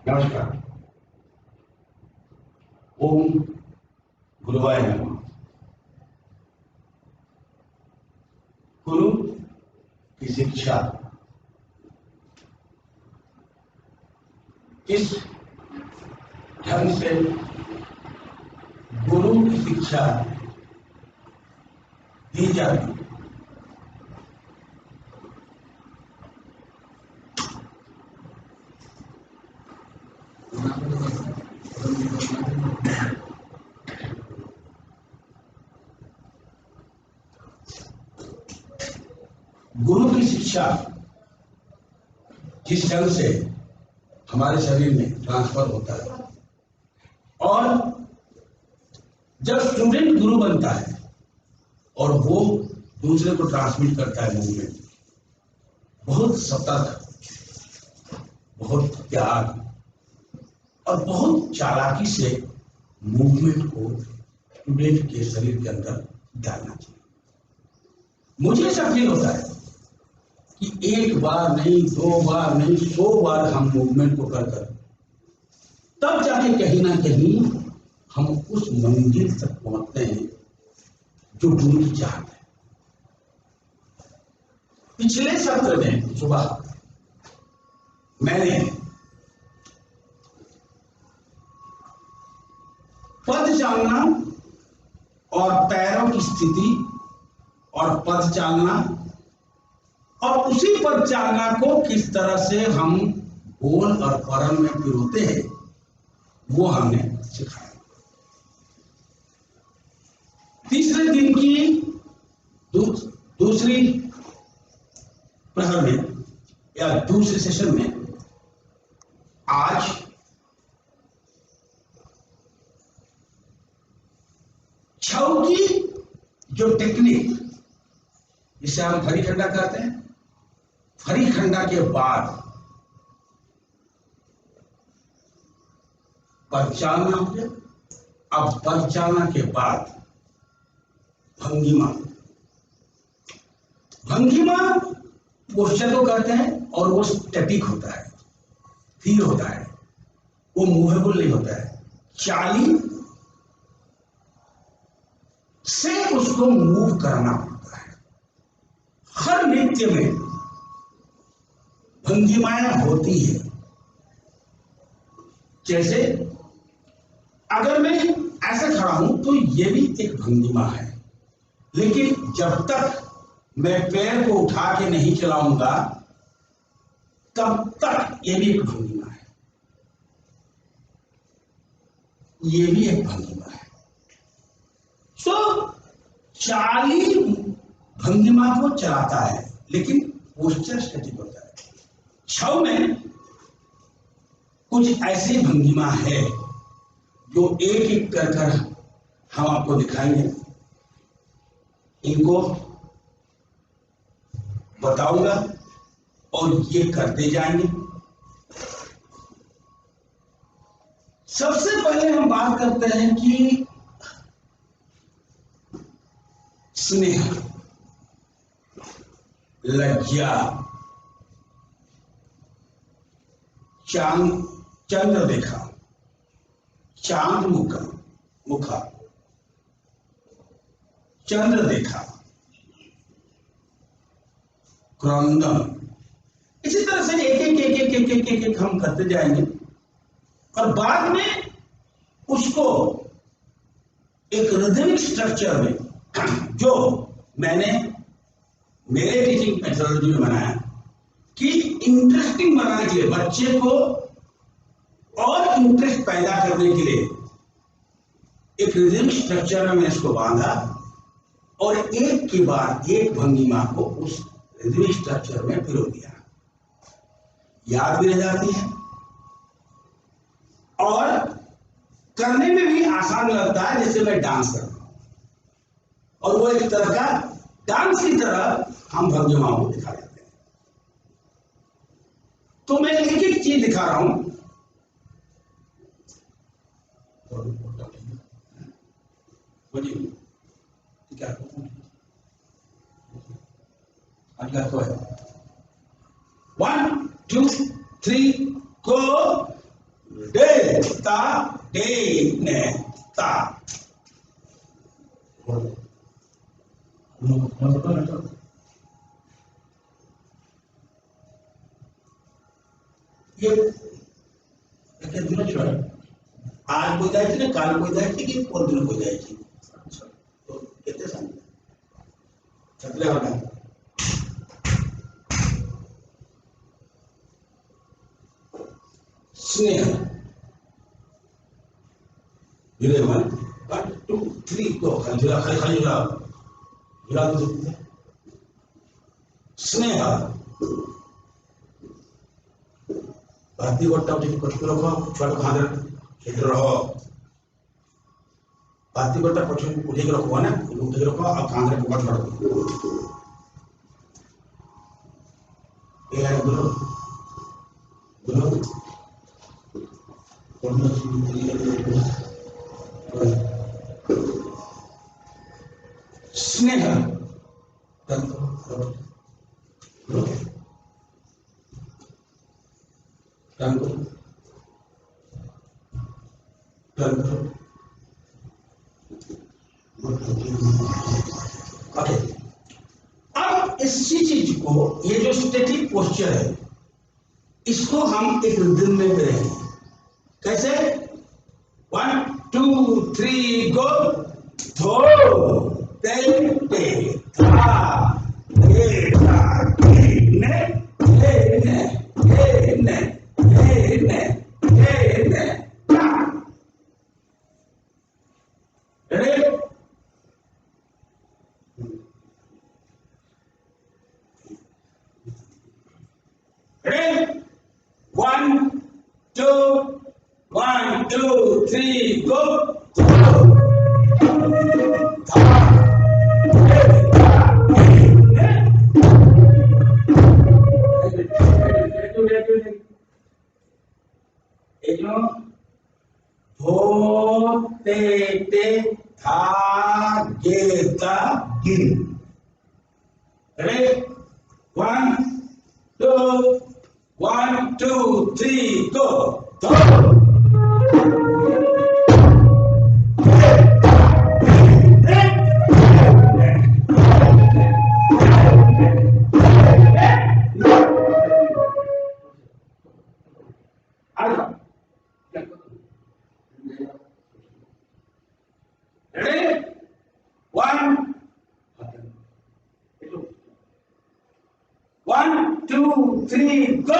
नमस्कार। ओम गुरुवाय नमः। गुरु की शिक्षा किस ढंग से गुरु की शिक्षा दी जाती है? गुरु की शिक्षा जिस ढंग से हमारे शरीर में ट्रांसफर होता है और जब स्टूडेंट गुरु बनता है और वो दूसरे को ट्रांसमिट करता है मूवमेंट, बहुत सतर्क, बहुत त्याग और बहुत चालाकी से मूवमेंट को स्टूडेंट के शरीर के अंदर डालना चाहिए। मुझे ऐसा फील होता है कि एक बार नहीं, दो बार नहीं, 100 बार हम मूवमेंट को कर तब जाके कहीं ना कहीं हम उस मंजिल तक पहुंचते हैं जो गुरु की चाहत है। पिछले सत्र में सुबह मैंने पद चालना और पैरों की स्थिति और पद चालना और उसी पद चालना को किस तरह से हम गोल और परम में पिरोते हैं वो हमने सिखाया। तीसरे दिन की दूसरी प्रहर में या दूसरे सेशन में आज छव की जो टेक्निक जिसे हम फरीखंडा कहते हैं, फरीखंडा के बाद पद चालना हो गया। अब पद चालना के बाद भंगिमा। भंगिमा पोस्चर को कहते हैं और वो स्टैटिक होता है, स्थिर होता है, वो मूवेबल नहीं होता है। चाली से उसको मूव करना पड़ता है। हर नृत्य में भंगिमाएं होती है। जैसे अगर मैं ऐसे खड़ा हूं तो ये भी एक भंगिमा है, लेकिन जब तक मैं पैर को उठा के नहीं चलाऊंगा तब तक ये भी एक भंगिमा है, ये भी एक भंगिमा है। तो चाली भंगिमा को चलाता है लेकिन पोस्चर स्टैटिक होता है। छव में कुछ ऐसी भंगिमा है जो एक एक कर हम आपको दिखाएंगे, इनको बताऊंगा और ये करते जाएंगे। सबसे पहले हम बात करते हैं कि स्नेह, लज्जा, चंद्र देखा, चांद मुखा, चंद्र देखा, क्रंदन। इसी तरह से एक हम करते जाएंगे और बाद में उसको एक रिदमिक स्ट्रक्चर में जो मैंने मेरे टीचिंग मेथोडोलॉजी में बनाया कि इंटरेस्टिंग बनाने के लिए, बच्चे को और इंटरेस्ट पैदा करने के लिए एक रिदमिक स्ट्रक्चर में मैंने इसको बांधा और एक के बाद एक भंगिमा को उस रिदमिक स्ट्रक्चर में पिरो दिया। याद भी रह जाती है और करने में भी आसान लगता है, जैसे मैं डांस कर रहा हूं और वो एक तरह का डांस की तरह हम भंगिमाओं को दिखा देते हैं। तो मैं एक एक चीज दिखा रहा हूं। क्या तो है 1 2 3 को डे ता डे ने ता। ये आज कोई जाए ना, काल कोई जाए कि और दिन कोई जाए। तो कितने साल छतले वाला स्नेह 1 2 3 को खाली जुड़ा दो स्नेह भारतीय गोटा उठी कट रख छुआ को हाथ खेल रह भारतीय गोटा पछ उठे रख ना उठे रख आ कांधे पकड़ रख ए गुरु गुरु स्नेह ओके। अब इसी चीज को, ये जो स्टैटिक पोस्चर है, इसको हम एक रिदम में करेंगे। कैसे 1 2 3 गो धो ते ते था ते था ने ने ने ने Ready? 1 2 1 2 3 go. धोते ते था गेता गिन। Ready? 1 2 1 2 3 go. Ready? 1 1 2 3 go.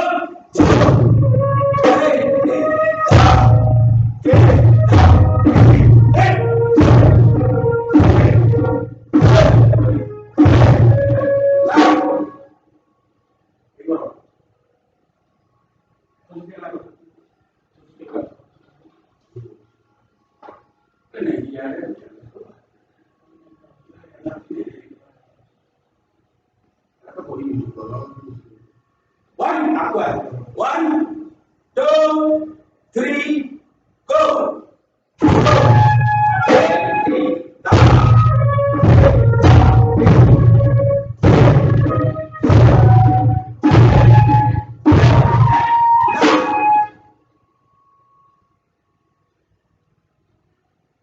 One, aqua. 1 2 3 go.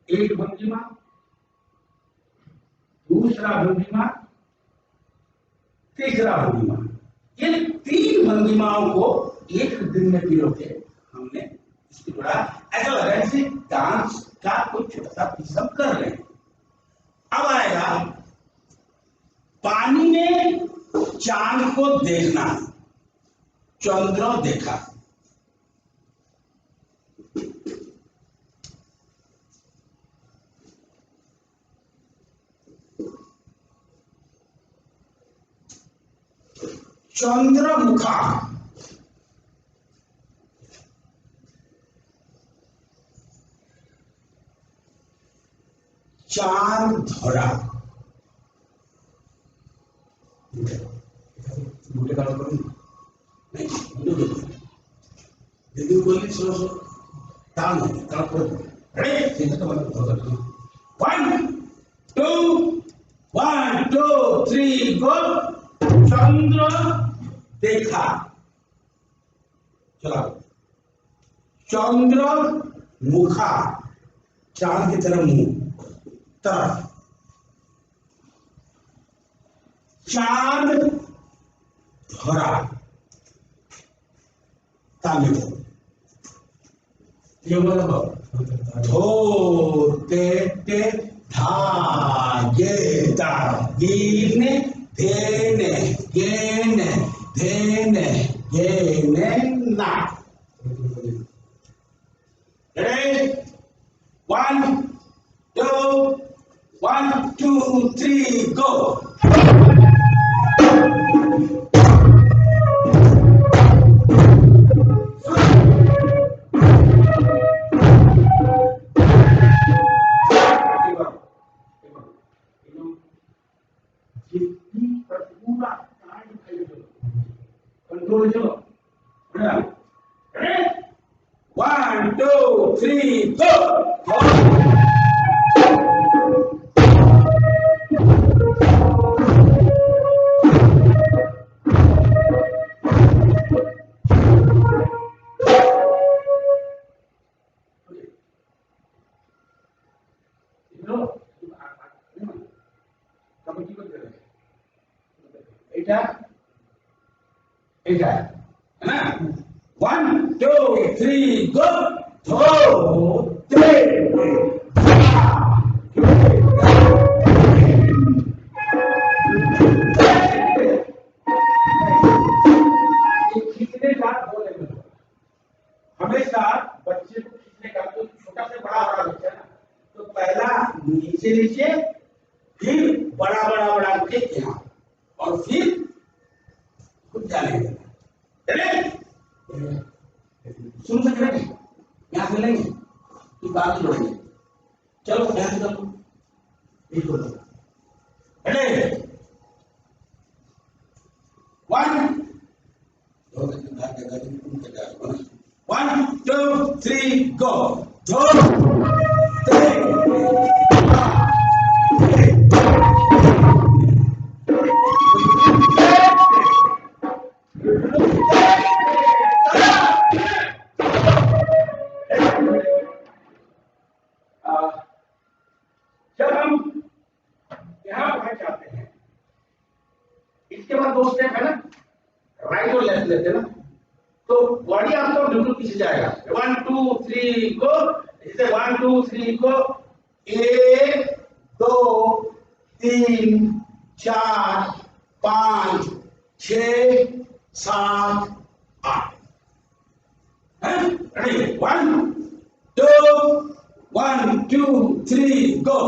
एक भंगिमा, दूसरा भंगिमा, तीसरा भंगिमा। ये 3 भंगिमाओं को एक दिन में पिरो के हमने इसकी बड़ा ऐसा लगा जैसे डांस क्या कुछ छोटा सब कर रहे हैं। अब आएगा पानी में चांद को देखना, चंद्र देखा। चंद्रमुखा, चांद धरा। बूटे का नहीं, दीदी बोली सुनो सुनो, ताल नहीं, ताल पूरा रेडी सीधा तो मतलब बहुत अच्छा। 1 2 3 गो। चंद्र देखा, चला। चंद्र मुखा, चांद की तरफ मुंह, तरफ। चांद धरा, तामिल। ये मतलब धो ते ते धा ये दा गीने धेने गेने धेने गेने ना। Ready? 1 2 1 2 3 go. Control चलो, 1 2 3 go. है ना। 1 2 3 गो। धो ते खींचने का बोले हमेशा बच्चे को खींचने का, तो छोटा से बड़ा बड़ा बच्चा ना, तो पहला नीचे नीचे, फिर बड़ा बड़ा बड़ा के यहाँ, और फिर खुद जाने देना। सुन सक रहे, यहाँ से लेंगे कि बात जोड़ेंगे। चलो ध्यान करो, बिल्कुल। रेडी? 1 2 3 गो। धो जब हम यहाँ पहुंच जाते हैं, इसके बाद 2 स्टेप है ना, राइट और लेफ्ट लेते हैं ना, तो बॉडी आपका बिल्कुल पीछे जाएगा। 1 2 3 गो। जैसे 1 2 3 गो। 1 2 3 4 5 6 7 8 है। रेडी? 1 2 1 2 3 गो।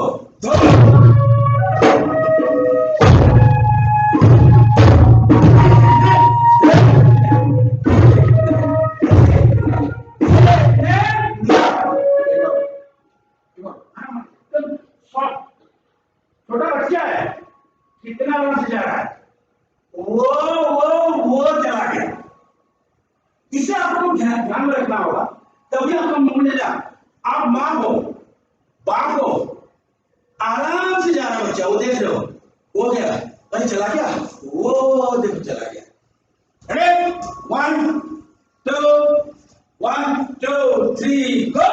छोटा बच्चा है, कितना रन से जा रहा है, वो चला गया। इसे आपको ध्यान में रखना होगा, तभी आपको मूल्य जा। आप मां हो, बाप हो, आराम से जा रहा बच्चा, वो देख रहे हो, वो गया, अरे चला गया, वो देखो चला गया। रेडी? 1 2 1 2 3 गो।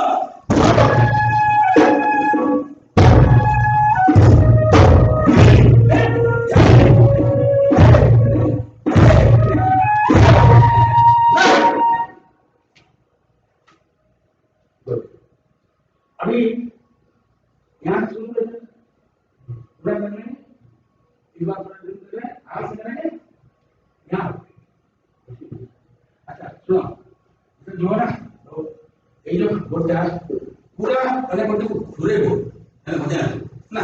Good. अभी यहाँ शुरू पूरा कर लेंगे, इस बार पूरा शुरू कर रहे हैं, आप से करेंगे यहाँ। अच्छा सुनो, जो है ना ये जो बोलते हैं पूरा मैंने बोलते घूरे हो है ना, मजा ना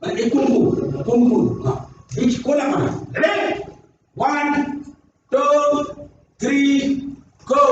मैंने एक कुंकू कुंकू हाँ बीच कोना बना रेडी 1 2 3 गो।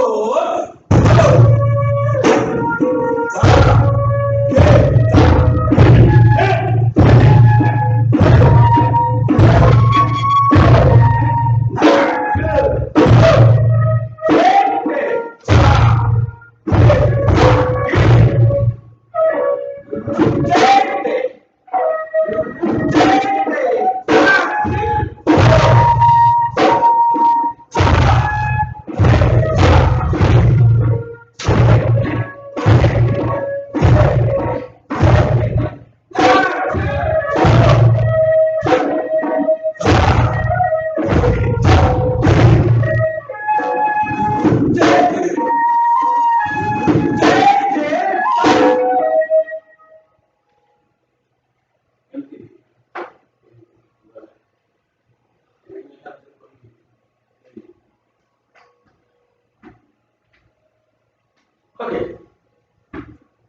ओके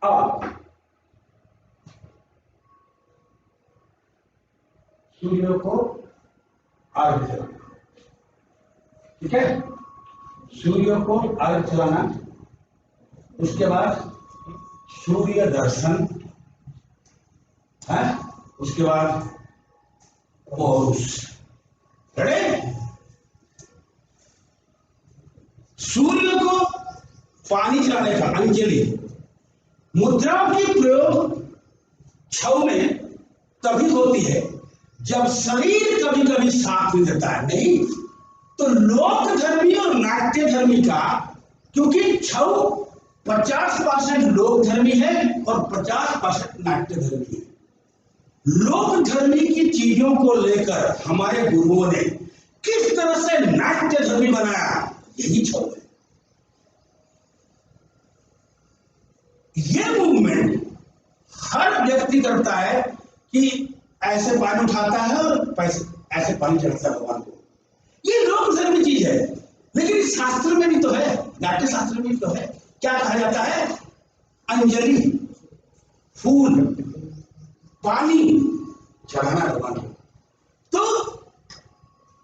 अब सूर्य को अर्घ चलाना, ठीक है, सूर्य को अर्घ चलाना, उसके बाद सूर्य दर्शन है, उसके बाद पौरुष। रेडी? सूर्य को पानी चलाने का अंजलि मुद्राओं की प्रयोग छऊ में तभी होती है जब शरीर कभी कभी साथ में देता है, नहीं तो लोक धर्मी और नाट्य धर्मी का, क्योंकि छऊ 50% लोक धर्मी है और 50% नाट्य धर्मी है। लोक धर्मी की चीजों को लेकर हमारे गुरुओं ने किस तरह से नाट्य धर्मी बनाया, यही छऊ है। ये मूवमेंट हर व्यक्ति करता है कि ऐसे पानी उठाता है और ऐसे पानी चढ़ाता है भगवान को, ये लोक धर्मी चीज है, लेकिन शास्त्र में भी तो है, नाट्य शास्त्र में भी तो है। क्या कहा जाता है? अंजलि, फूल, पानी चढ़ाना भगवान को। तो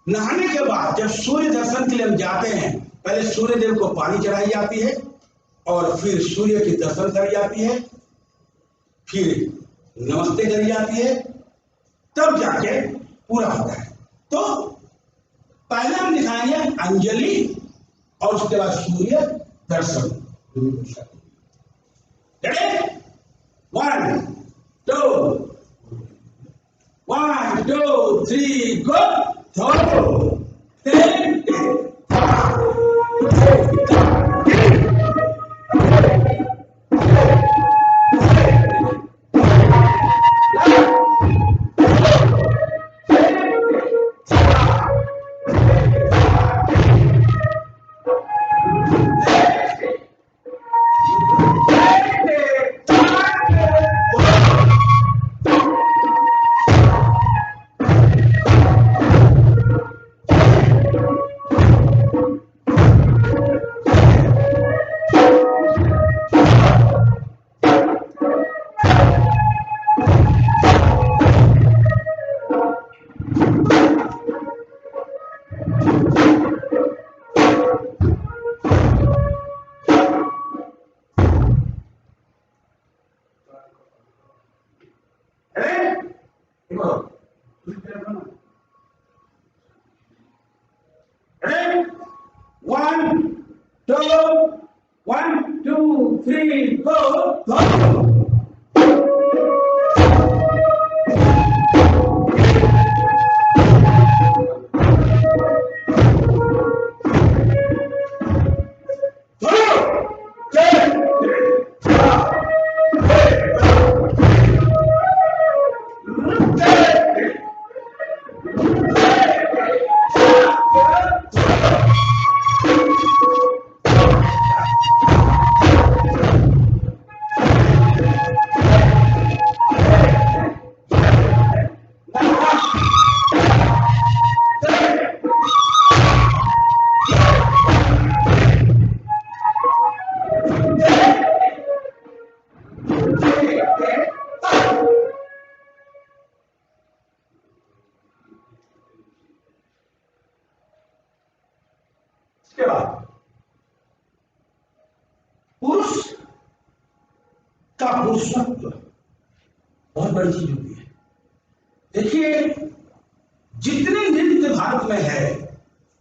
नहाने के बाद जब सूर्य दर्शन के लिए हम जाते हैं, पहले सूर्य देव को पानी चढ़ाई जाती है और फिर सूर्य की दर्शन करी जाती है, फिर नमस्ते करी जाती है, तब जाके पूरा होता है। तो पहले हम दिखाएंगे अंजलि और उसके बाद सूर्य दर्शन। रेडी? 1 2 3 गो। इसके बाद पुरुष का पुरुषत्व बहुत बड़ी चीज होती है। देखिए, जितने नृत्य भारत में है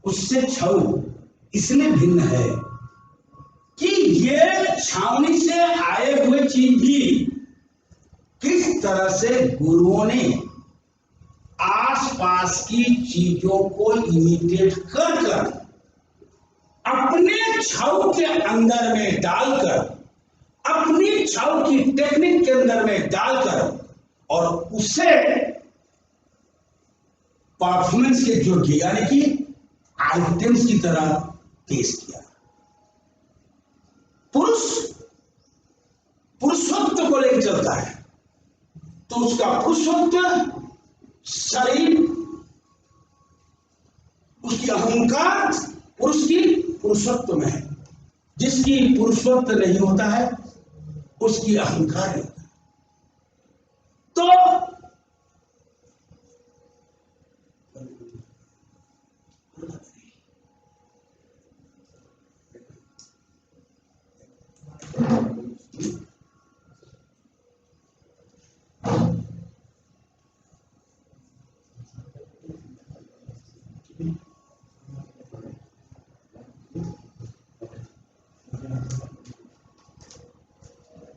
उससे छऊ इसलिए भिन्न है कि ये छावनी से आए हुए चीज भी किस तरह से गुरुओं ने आसपास की चीजों को इमिटेट कर कर अपने छाव के अंदर में डालकर, अपनी छाव की टेक्निक के अंदर में डालकर और उसे परफॉर्मेंस के जो यानी कि आइटम्स की तरह पेश किया। पुरुष पुरुषत्व को लेकर चलता है तो उसका पुरुषत्व शरीर, उसकी अहंकार पुरुष की पुरुषत्व में है। जिसकी पुरुषत्व नहीं होता है उसकी अहंकार नहीं होता।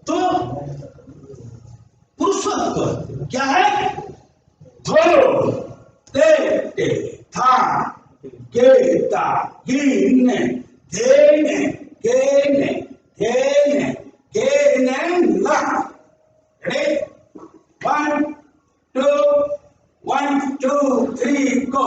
तो पुरुषत्व क्या है? धो ते ते था गेता गिने देने गेने देने गेने ला। रेडी? 1 2 1 2 3 गो।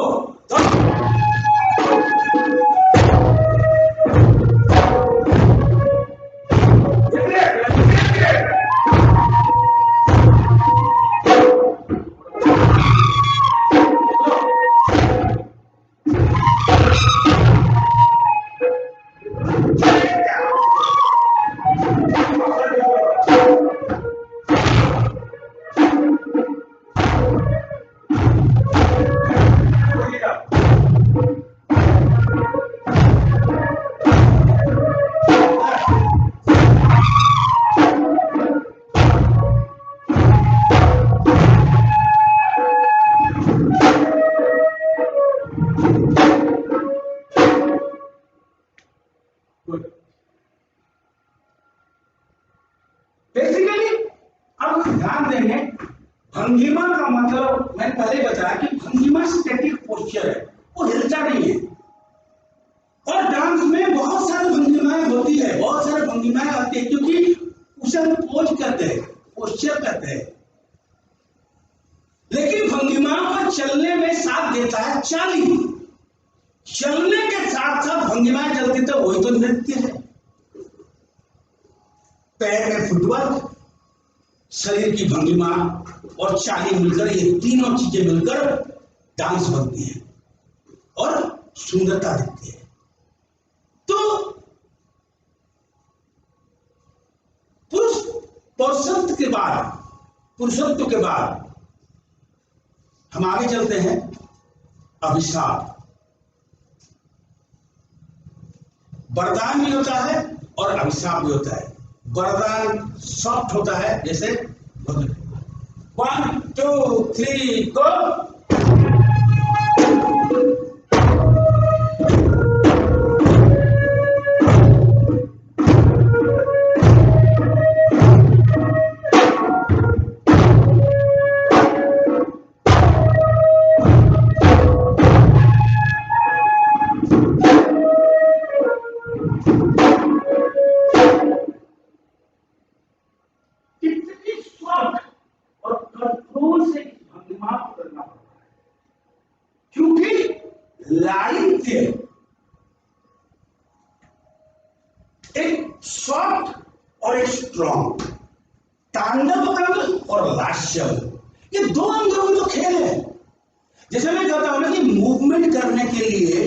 बेसिकली अब ध्यान देंगे, भंगिमा का मतलब मैंने पहले बताया कि भंगिमा स्टैटिक पोस्चर है, वो हिलता नहीं है। और डांस में बहुत सारी भंगिमाएं होती है, बहुत सारे भंगिमाएं आती है क्योंकि उसे हम पोज करते हैं, पोस्चर करते हैं। लेकिन भंगिमाओं को चलने में साथ देता है चाली। चलने के साथ साथ भंगिमाएं चलती तो वही तो नृत्य है। पैर में फुटवर्क, शरीर की भंगिमा और चाली मिलकर, ये तीनों चीजें मिलकर डांस बनती है और सुंदरता दिखती है। तो पुरुषत्व के बाद हम आगे चलते हैं। अभिशाप, वरदान भी होता है और अभिशाप भी होता है। वरदान सॉफ्ट होता है, जैसे 1 2 3 गो। लालित्य एक सॉफ्ट और एक स्ट्रॉन्ग, तांडव अंग और लास्य, ये दो अंगों में तो खेल है। जैसे मैं कहता हूं ना कि मूवमेंट करने के लिए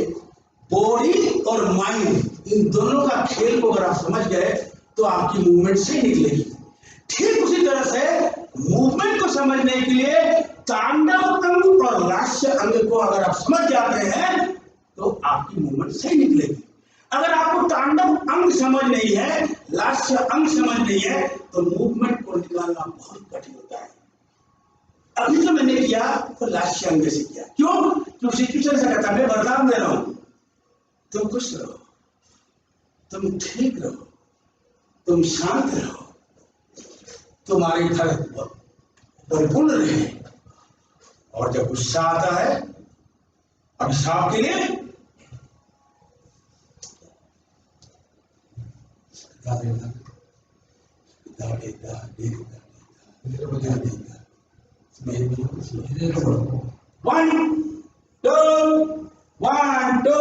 बॉडी और माइंड, इन दोनों का खेल को अगर आप समझ गए तो आपकी मूवमेंट सही निकलेगी। ठीक उसी तरह से समझने के लिए तांडव अंग और लास्य अंग को अगर आप समझ जाते हैं तो आपकी मूवमेंट सही निकलेगी। अगर आपको तांडव अंग समझ नहीं है, लास्य अंग समझ नहीं है, तो मूवमेंट को निकालना बहुत कठिन होता है। अभी जो मैंने किया तो लास्य अंग से किया। क्यों? क्योंकि कृष्ण से कहता मैं वरदान दे रहा हूं, तुम खुश रहो, तुम ठीक रहो, तुम शांत रहो, तुम्हारे घर परिपूर्ण रहे। और जब गुस्सा आता है अभिशाप के लिए, वन टू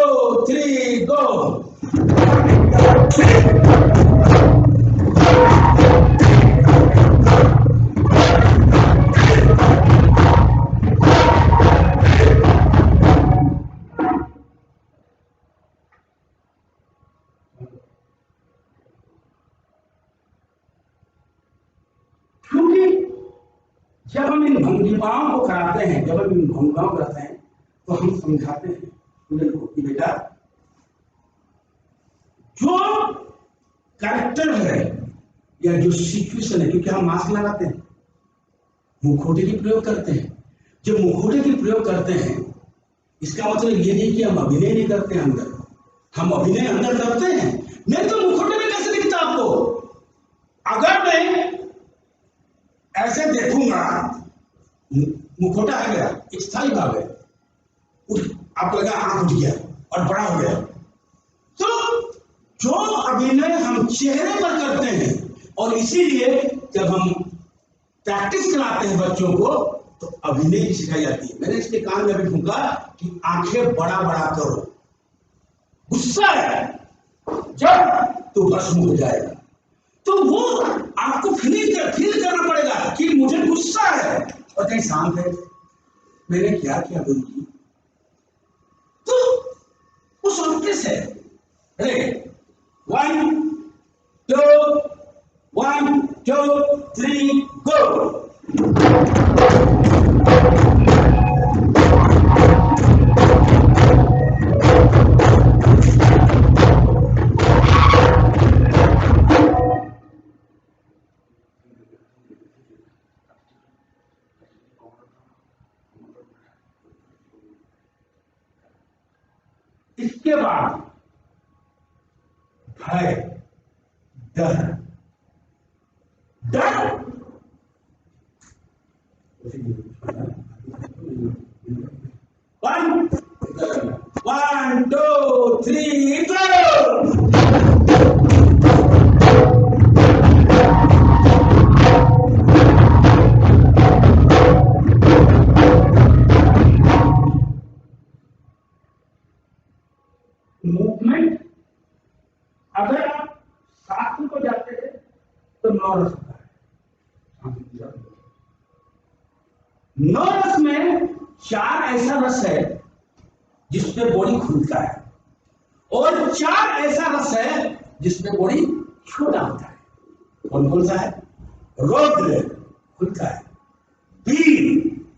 थ्री गो। जब हम इन भंगिमाओं को कराते हैं, जब हम इन भंगिमाओं को कराते हैं तो हम समझाते हैं स्टूडेंट को कि बेटा जो कैरेक्टर है या जो सिचुएशन है, क्योंकि हम मास्क लगाते हैं, मुखौटे की प्रयोग करते हैं। जब मुखौटे की प्रयोग करते हैं इसका मतलब ये नहीं कि हम अभिनय नहीं करते हैं अंदर, हम अभिनय अंदर करते हैं। नहीं तो मुखौटे में कैसे दिखता आपको? अगर मैं ऐसे देखूंगा, मुखौटा है मेरा, एक स्थायी भाव है, आपको लगा आंख उठ गया और बड़ा हो गया। तो जो अभिनय हम चेहरे पर करते हैं, और इसीलिए जब हम प्रैक्टिस कराते हैं बच्चों को तो अभिनय भी सिखाई जाती है। मैंने इसके कान में भी फूंका कि आंखें बड़ा बड़ा करो, गुस्सा है जब तो भस्म हो जाएगा। तो वो आपको फील करना पड़ेगा कि मुझे गुस्सा है और कहीं शांत है, मैंने क्या किया गुरु जी, तो वो सॉफ्टनेस है। अरे 1 2 3 गो। इसके बाद भय, डर, डर 1 2 3 गो। मूवमेंट अगर आप शास्त्र को जाते हैं तो 9 रस होता है। 9 रस में 4 ऐसा रस है जिसपे बॉडी खुलता है, और 4 ऐसा रस है जिसपे बॉडी छोटा होता है। कौन कौन सा है? रौद्र खुलता है, वीर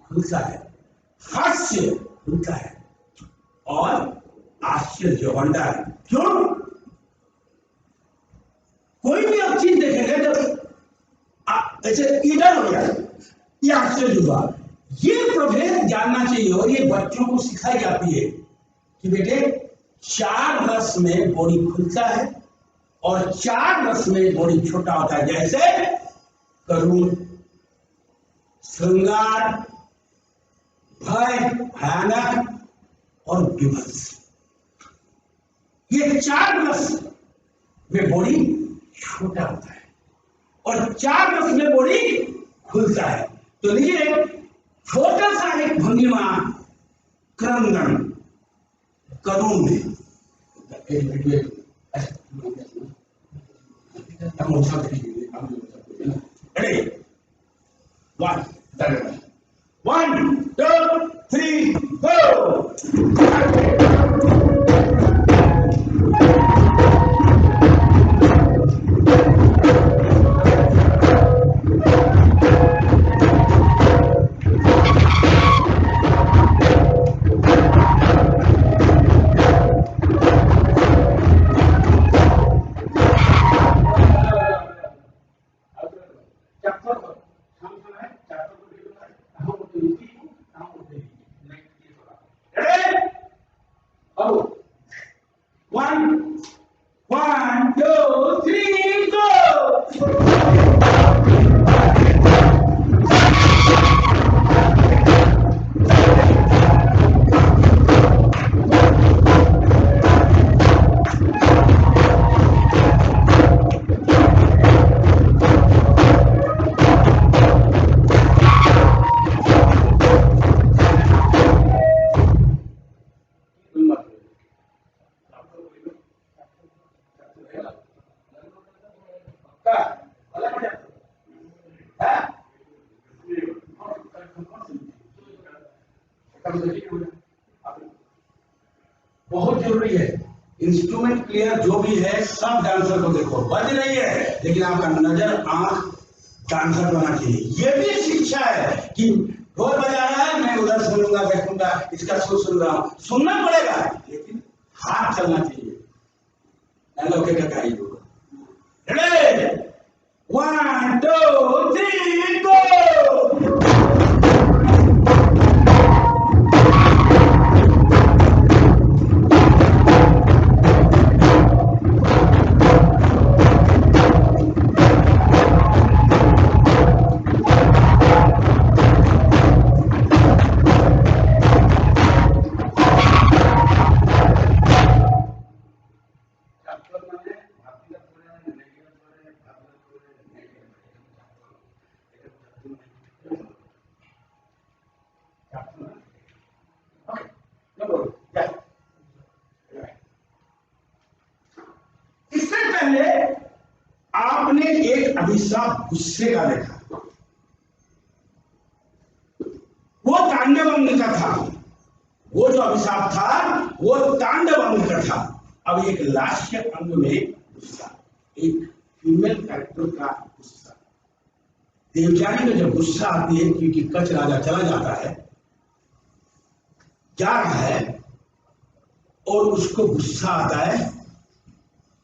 खुलता है, हास्य खुलता है, और आश्चर्य वंडर। क्यों? कोई भी आप चीज देखेंगे जब ऐसे ईडर हो जाए, ये आश्चर्य हुआ। ये प्रभेद जानना चाहिए, और ये बच्चों को सिखाई जाती है कि बेटे 4 रस में बॉडी खुलता है और 4 रस में बॉडी छोटा होता है। जैसे करुण, श्रृंगार, भय, भयानक और विभत्स। ये 4 रस में बॉडी छोटा होता है और 4 रस में बॉडी खुलता है। तो लीजिए छोटा सा एक भंगिमा क्रंदन करुण में, अरे 1 2 3 गो। बहुत जरूरी है। इंस्ट्रूमेंट प्लेयर जो भी है सब डांसर को देखो, बज रही है लेकिन आपका नजर आंख डांसर होना चाहिए। ये भी शिक्षा है कि ढोल बजा रहा है, मैं उधर सुनूंगा देखूंगा, इसका सुर सुन रहा हूं, सुनना पड़ेगा लेकिन हाथ चलना चाहिए। लौके का काई होगा। 1 2 3 गो। इससे पहले आपने एक अभिशाप गुस्से का देखा, वो तांडव अंग का था। वो जो अभिशाप था वो तांडव अंग का था। अब एक लास्य अंग में गुस्सा, एक फीमेल कैरेक्टर का गुस्सा। देवचारी में जब गुस्सा आती है क्योंकि कच्छ राजा चला जाता है, जा रहा है और उसको गुस्सा आता है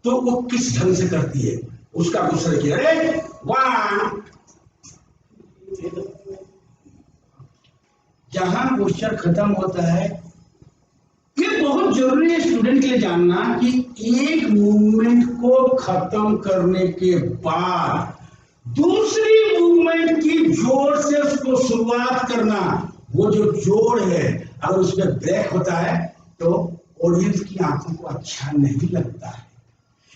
तो वो किस ढंग से करती है उसका गुस्सा देखिए। अरे वाह, जहां क्वेश्चन खत्म होता है। ये बहुत जरूरी है स्टूडेंट के लिए जानना कि एक मूवमेंट को खत्म करने के बाद दूसरी मूवमेंट की जोर से उसको शुरुआत करना। वो जो जोड़ है अगर उसमें ब्रेक होता है तो ऑडियंस की आंखों को अच्छा नहीं लगता है।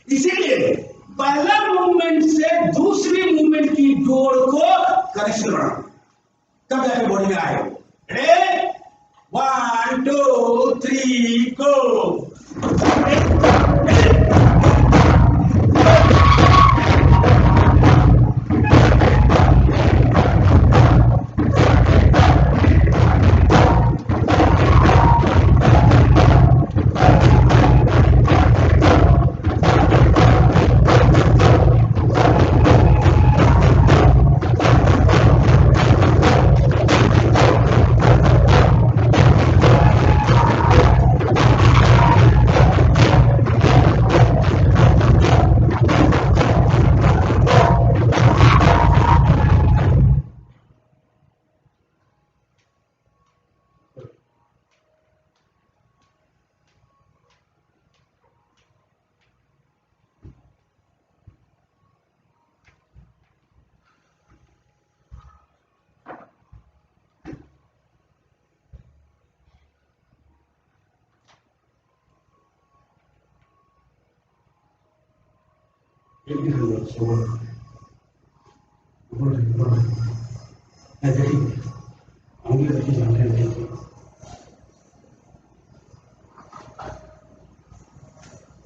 इसीलिए पहला मूवमेंट से दूसरी मूवमेंट की जोड़ को कनेक्शन बनाओ, तब जाके बॉडी में आएगा। 1 2 3 गो।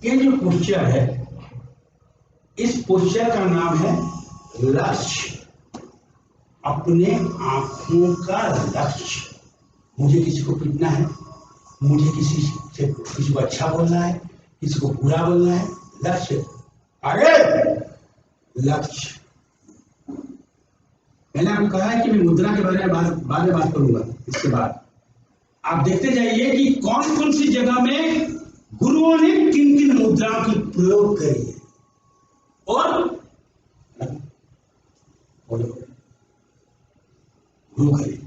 ये जो पोस्चर है, इस पोस्चर का नाम है लक्ष्य। अपने आंखों का लक्ष्य। मुझे किसी को पीटना है, मुझे किसी को अच्छा बोलना है, किसी को बुरा बोलना है, लक्ष्य। आगे लक्ष्य। मैंने आपको कहा है कि मैं मुद्रा के बारे में बाद में बात करूंगा। इसके बाद आप देखते जाइए कि कौन कौन सी जगह में गुरुओं ने किन किन मुद्राओं की प्रयोग करी है। और गुरु करे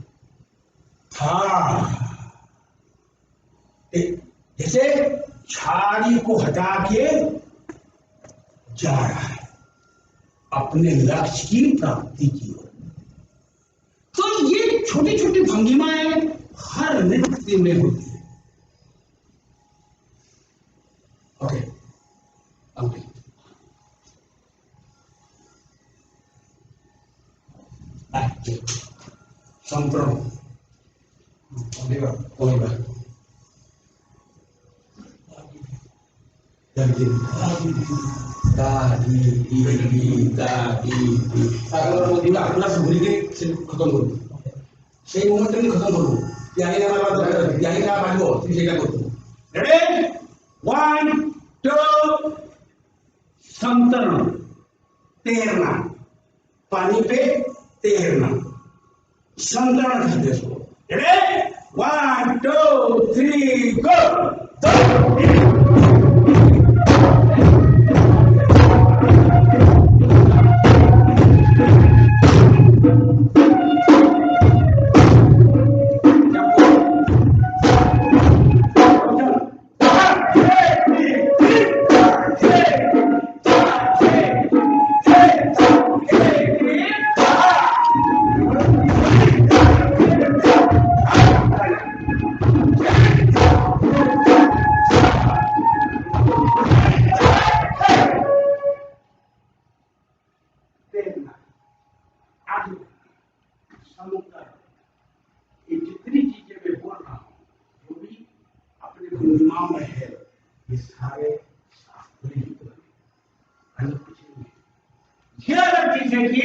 था, जैसे छाड़ी को हटा के जा रहा है अपने लक्ष्य की प्राप्ति की ओर। तो ये छोटी छोटी भंगिमाएं हर नृत्य में होती है। Okay, okay. संप्रम पूरा से भूल के खत्म करूँ, সেই मोमेंट में खत्म करूँ। त्यागी ना मतलब त्यागी ना मांगो तीसरे का बोलते रेडी 1 2 संतरण तैरना पानी पे तैरना संतरण कहते हैं इसको रेडी 1 2 3 गो जितनी चीजें मैं बोल रहा हूँ जो भी अपने दिमाग में है ये सारे शास्त्रीय अन्य कुछ नहीं है। ये अलग चीज है कि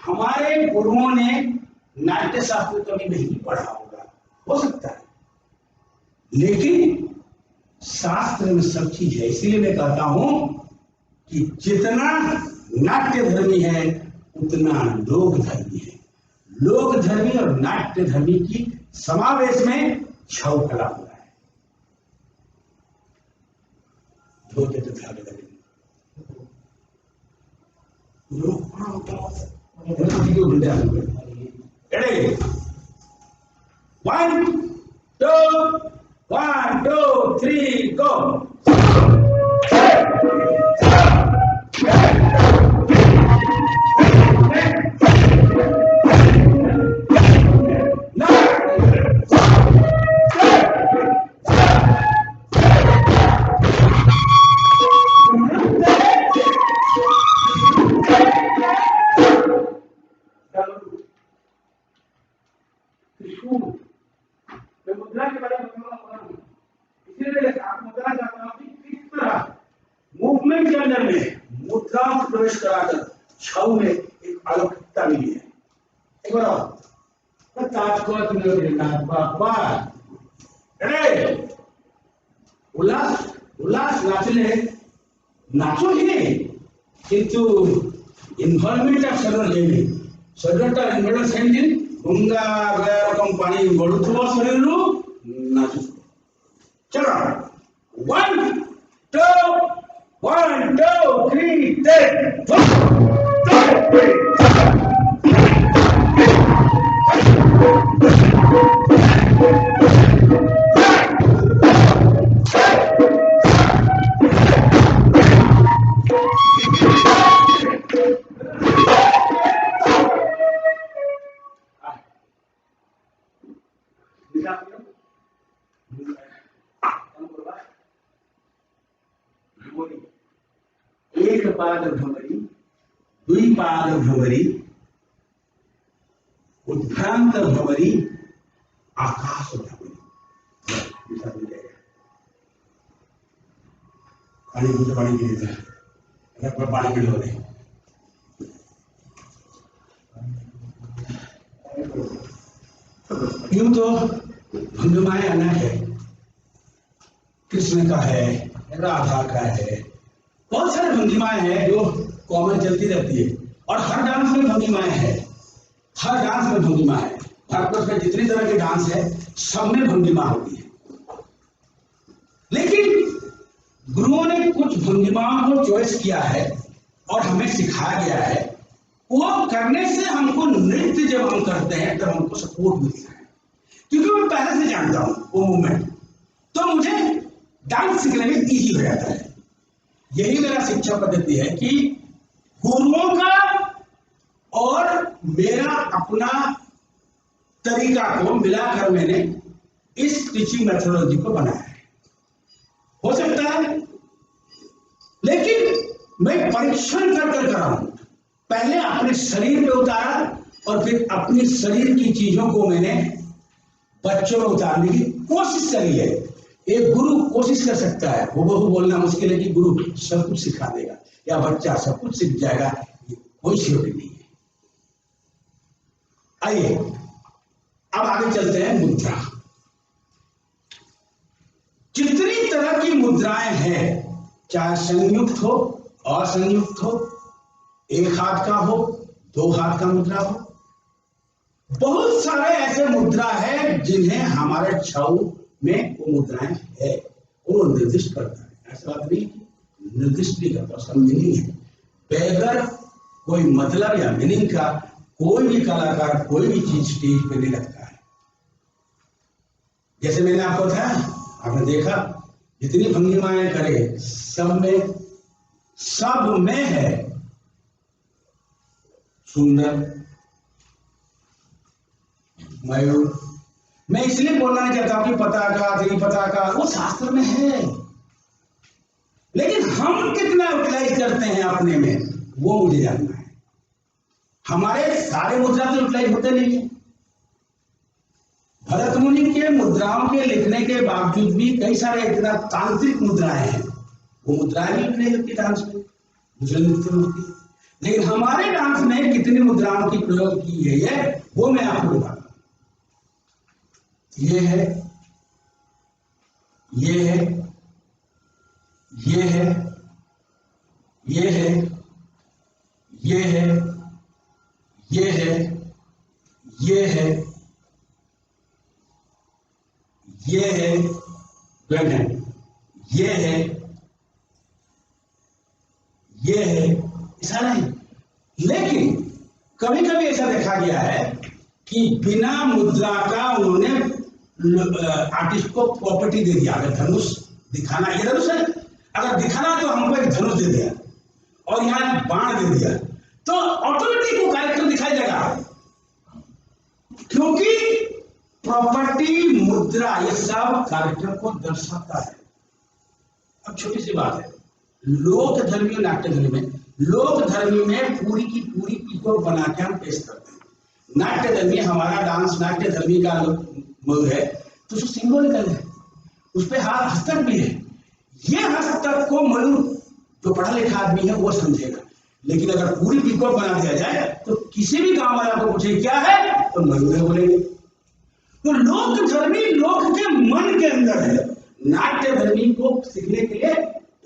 हमारे गुरुओं ने नाट्य शास्त्र कभी नहीं पढ़ा होगा, हो सकता है, लेकिन शास्त्र में सब चीज है। इसलिए मैं कहता हूं कि जितना नाट्य धर्मी है उतना लोक धर्मी है। लोक धर्मी और नाट्य धर्मी की समावेश में छव कला हो रहा है। One, two, three, go! मुद्रा के बारे में इसीलिए मुद्रा चाहता हूं कि किस तरह मूवमेंट के अंदर में मुद्रा में प्रवेश कराकर छव में एक अलौकिकता मिली है। एक बार ताजकोट में बाबा अरे उल्लास उल्लास नाचने नाचो ही नहीं किंतु इन्वॉल्वमेंट ऑफ सर्वर लेने सर्वटा इन्वॉल्व सेंडिंग गंगा गया रकम पानी बढ़ुथुबो शरीर रू नाचु चलो 1 2 3 एक पाद भ्रमरी दुई पाद भ्रमरी उद्भ्रांत भ्रमरी आकाश भ्रमरी पानी पी लेते हैं पानी पी लो यूं तो भंगिमाएं अनेक है, कृष्ण का है, राधा का है, बहुत सारे भंगिमाएं हैं जो कॉमन चलती रहती है और हर डांस में भंगिमाएं हैं, हर डांस में भंगिमाएं है। भारत में जितनी तरह के डांस है सब में भंगिमा होती है, लेकिन गुरुओं ने कुछ भंगिमाओं को चॉइस किया है और हमें सिखाया गया है। वो करने से हमको नृत्य जब हम करते हैं तब हमको सपोर्ट मिलता है, क्योंकि मैं पहले से जानता हूं वो मूवमेंट, तो मुझे डांस सीखने में इजी हो जाता है। यही मेरा शिक्षा पद्धति है कि गुरुओं का और मेरा अपना तरीका को मिलाकर मैंने इस टीचिंग मेथोडोलॉजी को बनाया है। हो सकता है, लेकिन मैं परीक्षण कर कराऊं, पहले अपने शरीर पे उतारा और फिर अपने शरीर की चीजों को मैंने बच्चों में उतारने की कोशिश करी है। एक गुरु कोशिश कर सकता है, वो बोलना मुश्किल है कि गुरु सब कुछ सिखा देगा या बच्चा सब कुछ सीख जाएगा, कोई श्योरिटी नहीं है। आइए अब आगे चलते हैं मुद्रा। कितनी तरह की मुद्राएं हैं, चाहे संयुक्त हो, असंयुक्त हो, एक हाथ का हो, दो हाथ का मुद्रा हो, बहुत सारे ऐसे मुद्रा है जिन्हें हमारे छऊ में वो मुद्राएं है, वो निर्दिष्ट करता है। ऐसा बात नहीं निर्दिष्ट नहीं करता, उसका मीनिंग है। बगैर कोई मतलब या मीनिंग का कोई भी कलाकार कोई भी चीज स्टेज पे नहीं रखता है। जैसे मैंने आपको बताया, आपने देखा जितनी भंगिमाएं करे सब में है सुंदर, मयूर। मैं इसलिए बोलना नहीं चाहता कि पताका, त्रिपताका वो शास्त्र में है, लेकिन हम कितना यूटिलाइज करते हैं अपने में वो मुझे जानना है। हमारे सारे मुद्रा तो यूटिलाइज होते नहीं है। भरत मुनि के मुद्राओं के लिखने के बावजूद भी कई सारे इतना तांत्रिक मुद्राएं हैं, वो मुद्राएं भी यूटिलाइज होती डांस में, दूसरे नृत्य में होती है। लेकिन हमारे डांस में कितनी मुद्राओं की प्रयोग की गई है वो मैं आपको बताऊंगा। ये है, ये है, ये है, ये है, ये है, ये है, ये है, ये है, ये है, ये है, ऐसा नहीं। लेकिन कभी कभी ऐसा देखा गया है कि बिना मुद्रा का उन्होंने आर्टिस्ट को प्रॉपर्टी दे दिया। अगर धनुष दिखाना, ये धनुष है, अगर दिखाना तो हमको एक धनुष दे दिया और यहाँ बाण दे दिया, तो ऑटोमेटिक वो कैरेक्टर दिखाई देगा, क्योंकि प्रॉपर्टी, मुद्रा, ये सब कैरेक्टर को दर्शाता है। अब छोटी सी बात है, लोक धर्मी और नाट्य धर्मी में, लोक धर्मी में पूरी की पूरी पिको बना के हम पेश करते हैं। नाट्य धर्मी, हमारा डांस नाट्य धर्मी का मूल है, तो उसको सिंबॉलिकल है, उस पर हस्तक भी है। ये हस्तक को मयूर जो पढ़ा लिखा आदमी है वो समझेगा, लेकिन अगर पूरी पिको बना दिया जाए तो किसी भी गांव वाला को पूछे क्या है तो मयूर है बोलेंगे। तो लोक धर्मी लोक के मन के अंदर है, नाट्य धर्मी को सीखने के लिए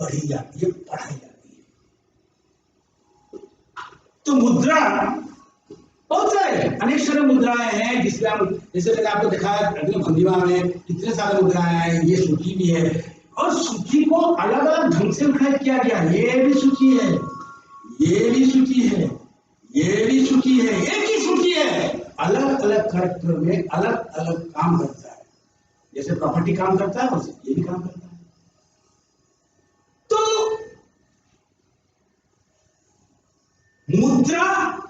पढ़ी जाती है, पढ़ाई जाती है। तो मुद्रा बहुत सारे अनेक सारे मुद्राएं हैं जिसमें हम, जैसे मैंने आपको दिखाया भंगिमा में कितने सारे मुद्राएं हैं। ये सूची भी है और सूची को अलग अलग ढंग से उठाया किया गया। ये भी सूची है, ये भी सूची है, ये भी सूची है, एक ही सूची है, अलग अलग कैरेक्टर में अलग अलग काम करता है। जैसे प्रॉपर्टी काम करता है वैसे ये भी काम करता है। तो मुद्रा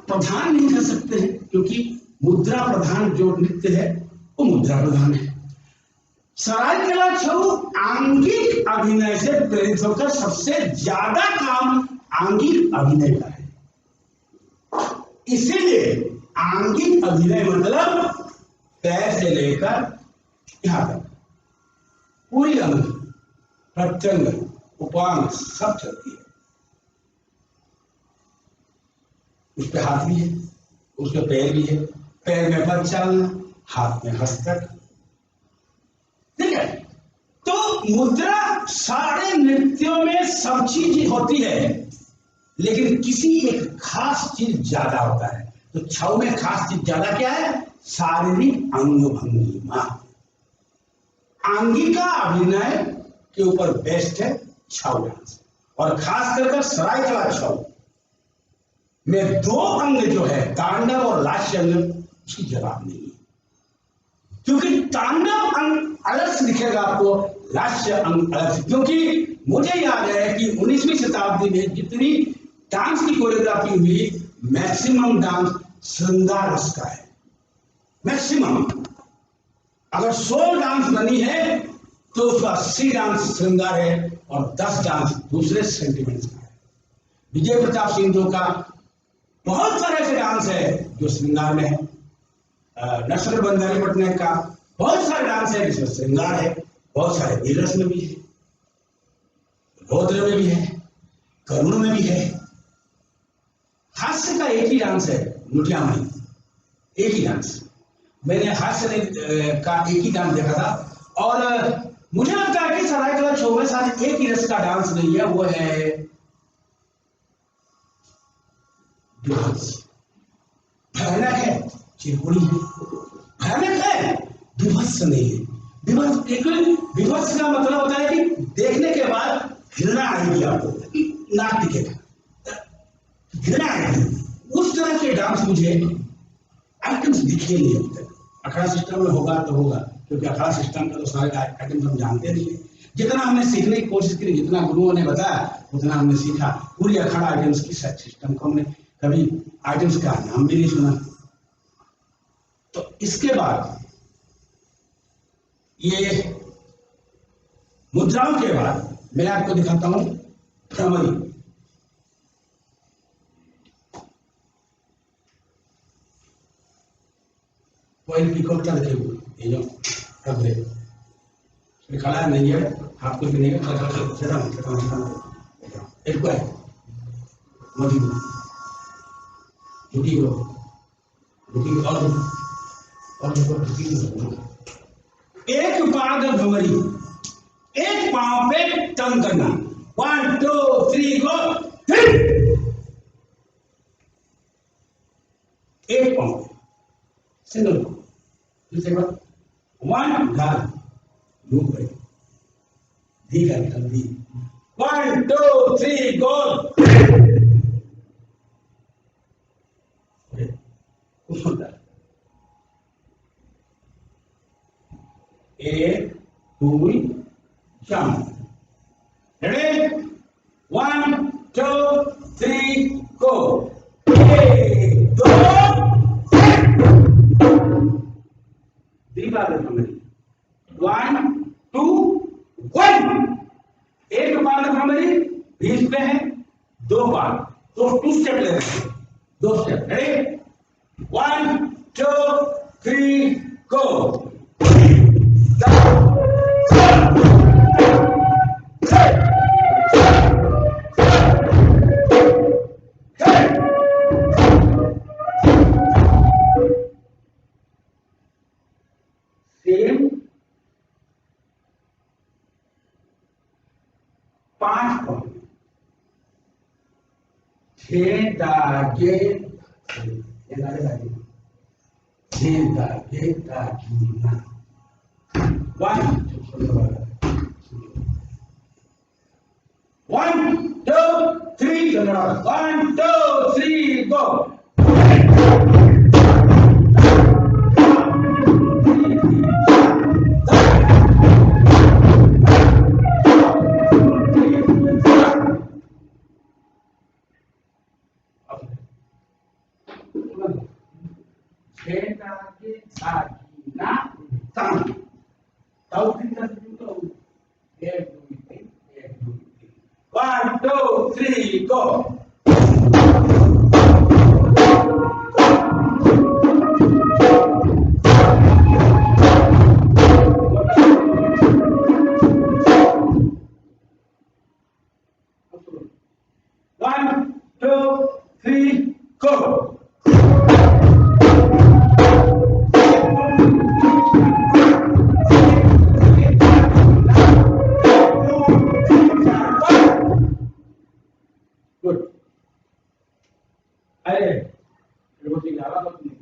प्रधान नहीं कर सकते हैं, क्योंकि मुद्रा प्रधान जो नृत्य है वो मुद्रा प्रधान है। सरायकला छऊ आंगिक अभिनय से प्रेरित होकर सबसे ज्यादा काम आंगिक अभिनय का है। इसीलिए आंगिक अभिनय मतलब पैर से लेकर यहां तक पूरी अंग, प्रत्यंग, उपांग सब चलती है। उस पे हाथ भी है, उसके पैर भी है, पैर में पद चलना, हाथ में हस्तक, ठीक है। तो मुद्रा सारे नृत्यों में सब चीज होती है, लेकिन किसी एक खास चीज ज्यादा होता है। तो छऊ में खास चीज ज्यादा क्या है? शारीरिक अंग भंगिमा, आंगिका अभिनय के ऊपर बेस्ट है छऊ डांस। और खास कर सरायकला छऊ में दो अंग जो है तांडव और लास्य अंग, उसकी जवाब नहीं है, क्योंकि तांडव अंग अलग से दिखेगा आपको, लास्य अंग अलग से। क्योंकि मुझे याद है कि 19वीं शताब्दी में जितनी डांस की कोरियोग्राफी हुई, मैक्सिमम डांस श्रृंगार रस का है, मैक्सिमम। अगर 100 डांस बनी है तो उसका 80 डांस श्रृंगार है और 10 डांस दूसरे सेंटिमेंट्स का है। विजय प्रताप सिंह का बहुत सारे ऐसे डांस है जो श्रृंगार में है। नक्सल बंधारी पटनायक का बहुत सारे डांस है जिसमें श्रृंगार है, बहुत सारे वीररस में भी है, रौद्र में भी है, करुण में भी है। हास्य का एक ही डांस है, मुठियामणि, एक ही डांस। मैंने हास्य का एक ही डांस देखा था, और मुझे लगता है कि सरायकला शो में शायद एक ही रस का डांस नहीं है, वो है भयानक है, चिरकुड़ी है, भयानक है, विभत्स नहीं है। विभत्स का मतलब होता है कि देखने के बाद घृणा आएगी आपको, नाक दिखेगा, घृणा आएगी। उस तरह के डांस मुझे आइटम्स दिखे नहीं अभी तक। अखाड़ा सिस्टम में होगा तो होगा, क्योंकि अखाड़ा सिस्टम का तो सारे आइटम्स हम जानते नहीं है। जितना हमने सीखने की कोशिश की, जितना गुरुओं ने बताया उतना हमने सीखा। पूरी अखाड़ा आइटम्स की सिस्टम को हमने कभी आइटम्स का नाम भी नहीं सुना। तो इसके बाद ये मुद्राओं के बाद मैं आपको दिखाता हूं भ्रमरी। कोई पिकोटा लगे हुए, ये जो कपड़े खड़ा नहीं है, आपको भी नहीं है, एक बार मोदी झुकी हो, झुकी और एक पाद भंवरी, एक पांव पे टर्न करना, 1 2 3 गो, एक पांव सिंगल, दूसरे बार 1 घाल मूव करे, धी का निकल धी, 1 2 3 गो, कुछ होता है, 1 2 jump, ready 1 2 3 go, 1 2 3 बार भ्रमरी, 1 2 1, एक बार भ्रमरी बीच पे है, 2 बार, तो 2 स्टेप ले रहे हैं, 2 स्टेप, रेडी 1 2 3 गो, सेम 5 पॉइंट, 6 धागे, 6 धागे दागीना, 1 2 3 1 2 3 गो, One, two, three, go. One, two, three, go. Good. अरे देखो ठीक है, आवाज नहीं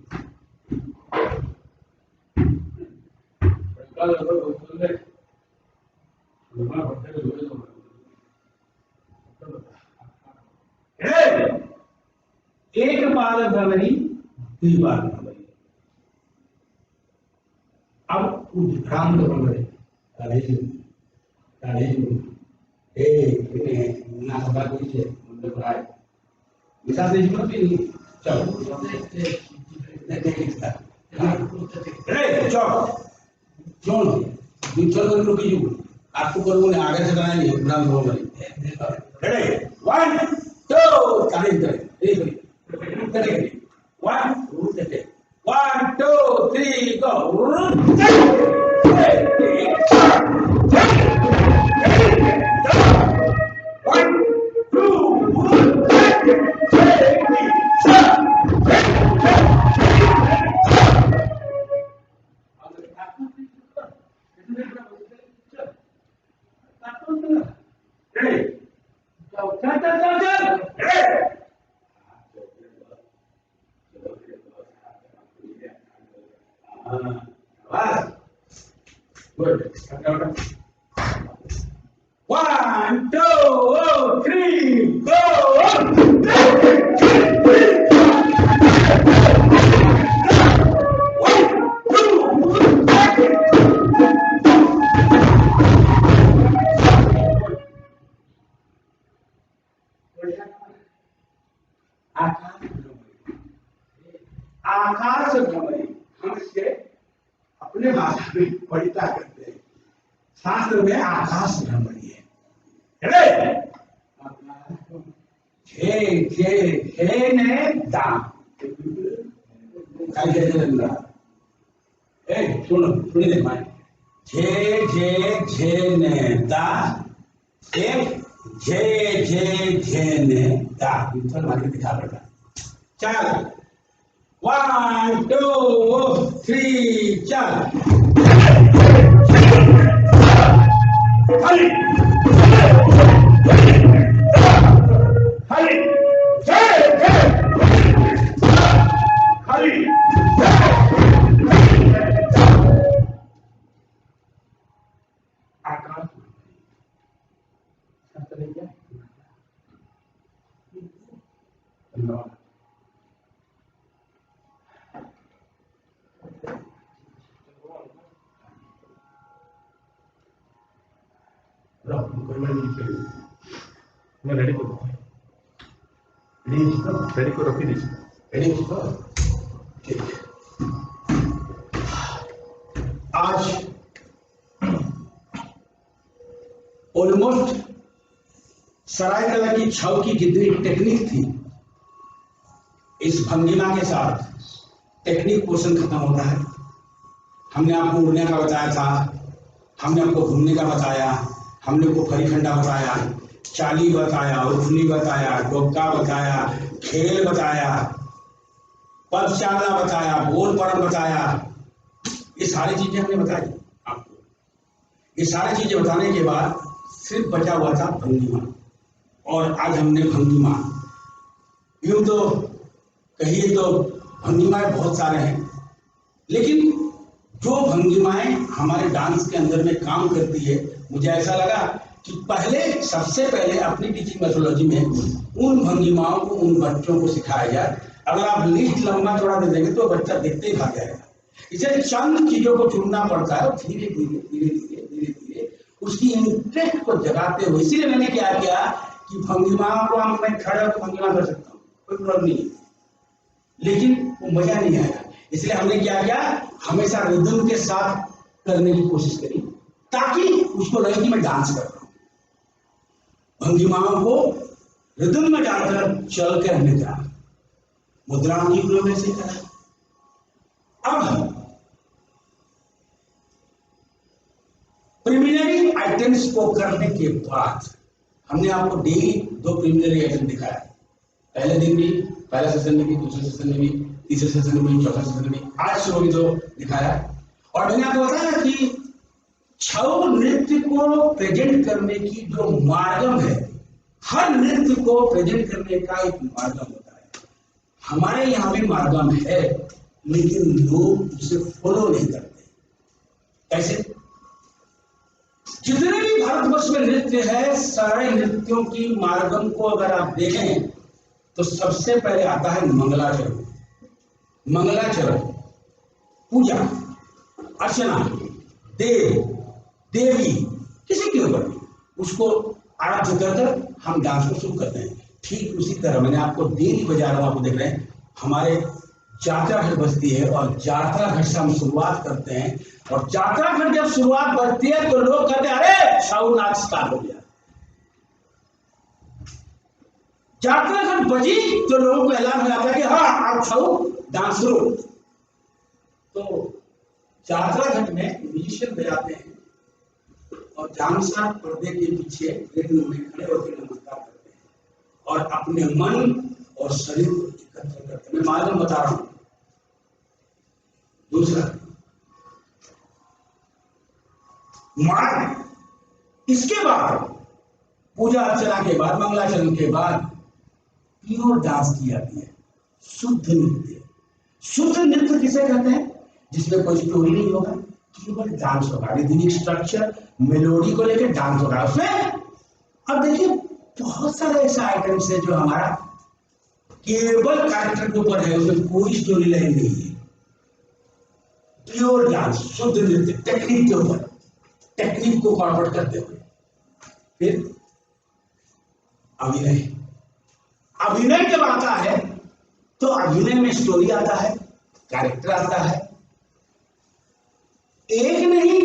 कल बोल रहे लोगों को बोलते लोग एक बार भ्रमरी, 2 बार भ्रमरी, अब भ्रांत भ्रमरी, ना खबर कीजिए मतलब राय विशाल से जीवन भी नहीं, चलो रे चलो क्यों दूसरा को रुकी जू आपको करूँ ने आगे से करना नहीं भ्रांत भ्रमरी, रेडी 1 2 चालीस करे 1 2 3 go. बस गुड। 1 2 3 गो। आकाश भ्रमरी, हम इसके अपने भाषा में पढ़ता करते हैं, शास्त्र में आकाश भ्रमरी है। झे ने दा सुनिए माए, झे ने दा, एक झे ने दा, दिखा पड़ता। चल 1 2 3 चल। हरी हरी हरी आकाश मैं रेडी को रखी दी। ठीक। आज ऑलमोस्ट सरायकला की छाव की जितनी टेक्निक थी, इस भंगिमा के साथ टेक्निक पोर्शन खत्म होता है। हमने आपको उड़ने का बताया था, हमने आपको घूमने का बताया, हमने आपको फरीखंडा बताया, चाली बताया, उठनी बताया, डोका बताया, खेल बताया, पदचाला बताया, बोल परम बताया। ये सारी चीजें हमने बताई आपको। ये सारी चीजें बताने के बाद सिर्फ बचा हुआ था भंगिमा, और आज हमने भंगिमा, यूं तो कहिए तो भंगिमाएं बहुत सारे हैं, लेकिन जो भंगिमाएं हमारे डांस के अंदर में काम करती है, मुझे ऐसा लगा कि सबसे पहले अपनी टीचिंग मेथोडोलॉजी में उन भंगिमाओं को उन बच्चों को सिखाया जाए। अगर आप लिस्ट लंबा चौड़ा दे देंगे तो बच्चा देखते ही भाग जाएगा। इसे चंद चीजों को चुनना पड़ता है, धीरे धीरे उसकी इंटरेस्ट को जगाते हुए। इसीलिए मैंने क्या किया कि भंगिमाओं को मैं खड़े होकर भंगिमा कर सकता हूँ, कोई प्रॉब्लम नहीं है, लेकिन वो मजा नहीं आएगा। इसलिए हमने क्या किया, हमेशा रिदम के साथ करने की कोशिश करी, ताकि उसको लगे कि मैं डांस कर रहा हूं। भंगिमाओं को रिदम में डालकर चल कर हमने करा, मुद्राओं की प्रयोग ऐसे करा। अब प्रिलिमिनरी आइटम्स को करने के बाद हमने आपको डेली 2 प्रिलिमिनरी आइटम दिखाया। पहले दिन भी, पहला सेशन में भी, दूसरे सेशन में भी, तीसरे सेशन में भी, चौथा सेशन में भी, आज सुबह भी 2 दिखाया। और मैंने आपको बताया कि छऊ नृत्य को प्रेजेंट करने की जो मार्गम है, हर नृत्य को प्रेजेंट करने का एक मार्गम होता है। हमारे यहाँ भी मार्गम है, लेकिन लोग उसे फॉलो नहीं करते। कैसे? जितने भी भारतवर्ष में नृत्य है, सारे नृत्यों की मार्गम को अगर आप देखें तो सबसे पहले आता है मंगलाचरण। मंगलाचरण, पूजा अर्चना, देव देवी, किसी के ऊपर उसको आराध्य कर हम डांस को शुरू करते हैं। ठीक उसी तरह मैंने आपको डेली बजा रहा हूं, आपको देख रहे हैं, हमारे जात्रा घट बजती है और जात्रा घट से हम शुरुआत करते हैं। और जात्रा घट जब शुरुआत बजती है तो लोग कहते हैं अरे छऊ नाच स्टार्ट हो गया। जात्रा घट बजी तो लोगों को ऐलान हो जाता है कि हाँ आप छऊ डांस शुरू। तो जात्रा घट में म्यूजिशियन बजाते हैं और डांसर पर्दे के पीछे रिदम में खड़े होकर नमस्कार करते हैं और अपने मन और शरीर को एकत्र करते हैं। मैं मालूम बता रहा हूं। दूसरा मार्ग, इसके बाद पूजा अर्चना के बाद, मंगलाचरण के बाद प्योर डांस की जाती है, शुद्ध नृत्य। शुद्ध नृत्य किसे कहते हैं? जिसमें कोई स्टोरी नहीं होगा, केवल डांस होगा, रिदमिक स्ट्रक्चर, मेलोडी को लेकर डांस होगा उसमें। अब देखिए बहुत सारे ऐसे आइटम्स है जो हमारा केवल कैरेक्टर के ऊपर है, उसमें कोई स्टोरी लाइन नहीं है, प्योर डांस, शुद्ध नृत्य, टेक्निक के ऊपर, टेक्निक को फॉरवर्ड करते हुए। फिर अभिनय, अभिनय जब आता है तो अभिनय में स्टोरी आता है, कैरेक्टर आता है, एक नहीं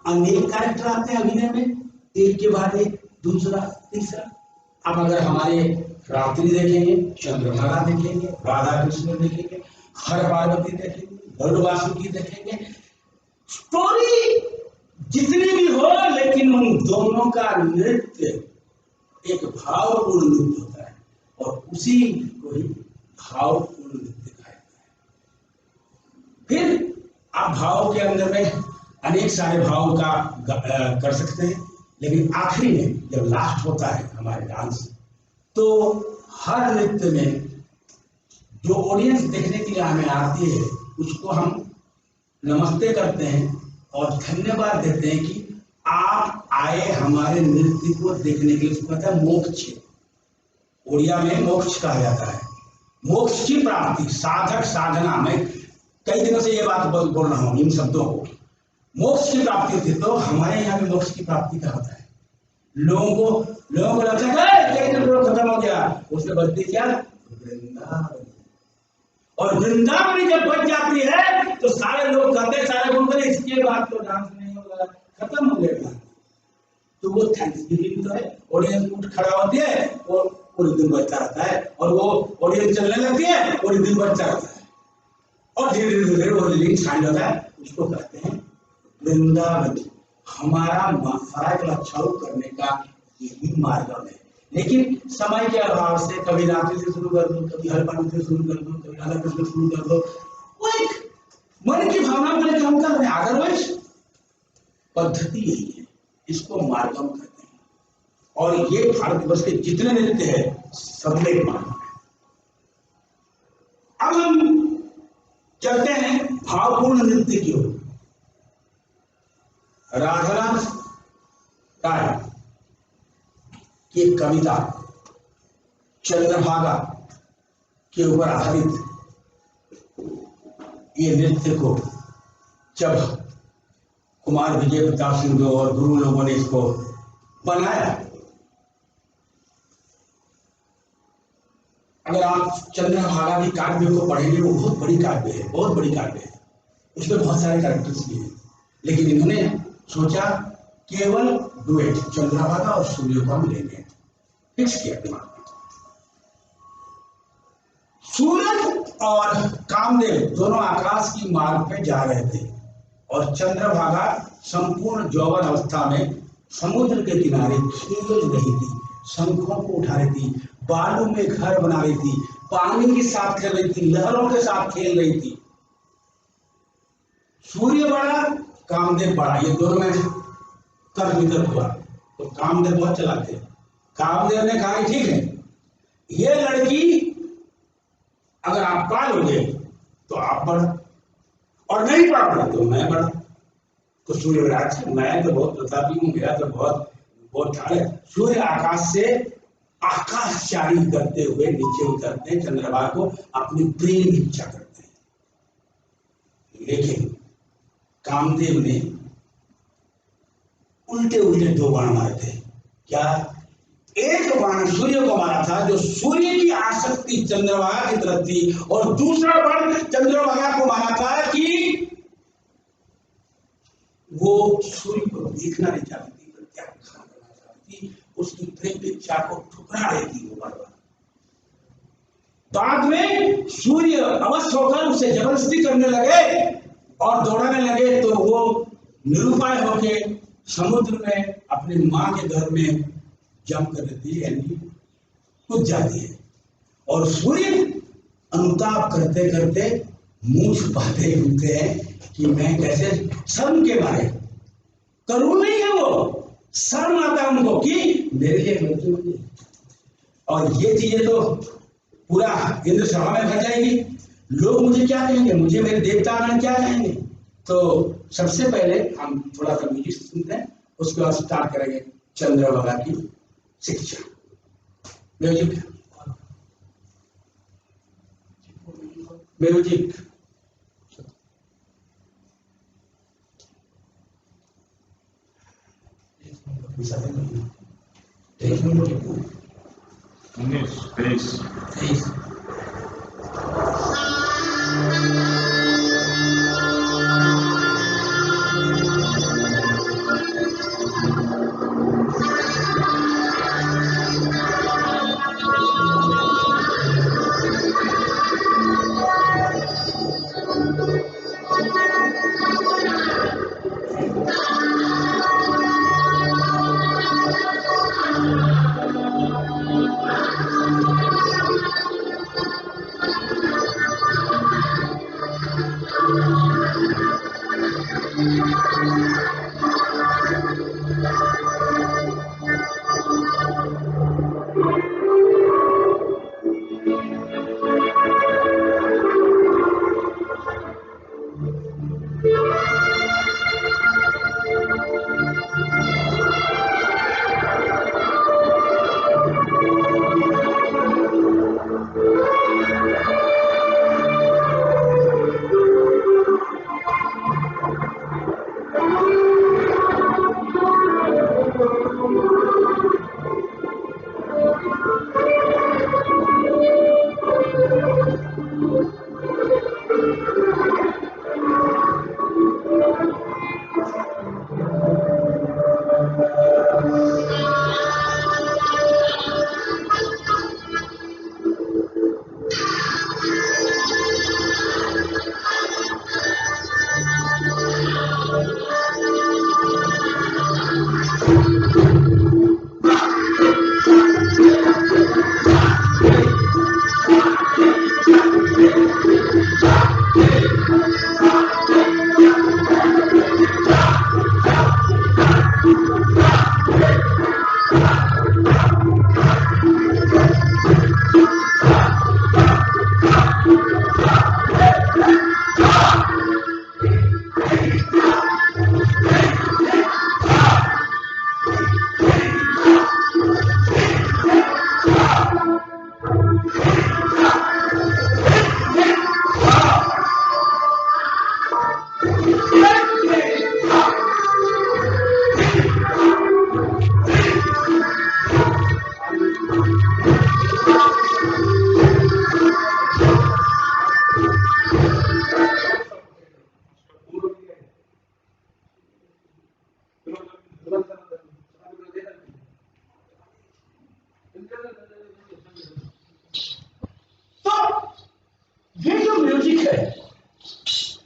अनेक कैरेक्टर आते हैं अभिनय में, एक के बाद एक, दूसरा, तीसरा। अब अगर हमारे रात्रि देखेंगे, चंद्रभागा देखेंगे, राधा कृष्ण देखेंगे, हर पार्वती देखेंगे, गरुड़ वासुकी देखेंगे, स्टोरी जितनी भी हो, लेकिन उन दोनों का नृत्य एक भावपूर्ण नृत्य होता है और उसी को ही भावपूर्ण नृत्य कहा जाता है। फिर आप भाव के अंदर में अनेक सारे भाव का कर सकते हैं, लेकिन आखिरी में जब लास्ट होता है हमारे डांस, तो हर नृत्य में जो ऑडियंस देखने के लिए हमें आती है उसको हम नमस्ते करते हैं और धन्यवाद देते हैं कि आप आए हमारे नृत्य को देखने के लिए। उसको कहता है मोक्ष, उड़िया में मोक्ष कहा जाता है, मोक्ष की प्राप्ति, साधक साधना। मैं कई दिनों से ये बात बोल रहा हूं इन शब्दों को, मोक्ष की प्राप्ति होती है। तो हमारे यहाँ पे मोक्ष की प्राप्ति क्या होता है, लोगों को लगता है खत्म हो गया, उसमें बचती क्या, वृंदावन। और वृंदावन जब बच जाती है तो सारे लोग करते, सारे बोलते हैं इसके बाद तो डांस नहीं होगा, खत्म हो गया। तो वो थैंक्सगिविंग तो है, ऑडियंस उठ खड़ा होती है और पूरे दिन बचता रहता है, और वो ऑडियंस चलने लगती है, पूरे दिन बचता रहता है, और धीरे धीरे वो रिलीज छान जाता है। उसको कहते हैं वृंदावन। हमारा साइकिल अच्छा करने का यही मार्ग है, लेकिन समय के अभाव से कभी रात्रि से शुरू कर दो, कभी हर पानी से शुरू कर दो, कभी राधा कृष्ण शुरू कर दो, वो एक मन की भावना को लेकर हम कर रहे हैं। अदरवाइज पद्धति यही है, इसको मार्गम कहते हैं। और ये भारतवर्ष के जितने नृत्य है सब में मार्गम है। अब हम चलते हैं भावपूर्ण नृत्य की ओर। राधानाथ राय की एक कविता चंद्रभागा के ऊपर आधारित ये नृत्य को जब कुमार विजय प्रताप सिंह और गुरु लोगों ने इसको बनाया, अगर आप चंद्रभागा की काव्य को पढ़ेंगे वो बहुत बड़ी काव्य है, बहुत बड़ी काव्य है, उसमें बहुत सारे कैरेक्टर्स भी हैं, लेकिन इन्होंने सोचा केवल डुएट चंद्रभागा और सूर्य को हम लेंगे, फिक्स किया दिमाग में। सूरज और कामदेव दोनों आकाश की मार्ग पे जा रहे थे और चंद्रभागा संपूर्ण यौवन अवस्था में समुद्र के किनारे खेल रही थी, शंखों को उठा रही थी, बालू में घर बना रही थी, पानी के साथ खेल रही थी, लहरों के साथ खेल रही थी। सूर्य बड़ा, कामदेव बड़ा, ये दोनों में तर्क वितर्क हुआ तो कामदेव बहुत चलाक थे। कामदेव ने कहा ठीक है, ये लड़की अगर आप पालोगे तो आप बढ़, और नहीं पालोगे तो मैं बढ़। तो सूर्यराज, मैं तो बहुत प्रतापी हूं, मेरा तो बहुत ठाड़ है। सूर्य आकाश से आकाशचारी करते हुए नीचे उतरते हैं, चंद्रभागा को अपनी प्रेम इच्छा करते हैं। लेकिन कामदेव ने उल्टे उल्टे दो बाण मारे थे। क्या? एक बाण सूर्य को मारा था जो सूर्य की आसक्ति चंद्रभागा की तरफ थी, और दूसरा बाण चंद्रभागा को मारा था कि वो सूर्य को देखना नहीं चाहती थी, प्रत्याख्यान करना चाहती थी, उसकी प्रेम इच्छा को ठुकरा रही थी वो बार बार। बाद में सूर्य अवश्य होकर उसे जबरदस्ती करने लगे और दौड़ाने लगे, तो वो निरुपाय होके समुद्र में अपनी मां के घर में जंप कर देती है, यानी कूद जाती है। और सूर्य अनुताप करते करते मुंह छुपाते घूमते हैं कि मैं कैसे, शर्म के मारे, करुण नहीं है वो, शर्म आता है उनको कि मेरे लिए मृत्यु नहीं। और ये चीजें तो पूरा इंद्र सभा में भर जाएगी, लोग मुझे क्या कहेंगे, मुझे मेरे देवतागण क्या कहेंगे। तो सबसे पहले हम थोड़ा सा म्यूजिक सुनते हैं, उसके बाद स्टार्ट करेंगे चंद्रभागा की शिक्षा। म्यूजिक म्यूजिक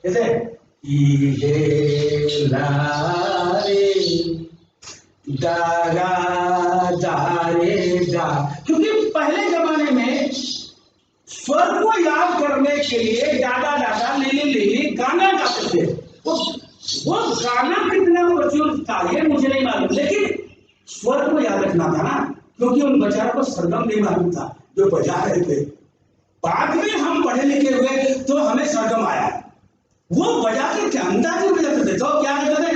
जैसे क्योंकि पहले जमाने में स्वर को याद करने के लिए दादा दादा लीली लीली गाना गाते थे। वो गाना कितना प्रचुर था ये मुझे नहीं मालूम, लेकिन स्वर को याद रखना था ना, क्योंकि उन बेचारों को सरगम नहीं मालूम था जो बजा रहे थे। बाद में हम पढ़े लिखे हुए तो हमें सरगम आया। वो बजा के क्या अंदाज में बजाते थे, तो क्या कहते थे,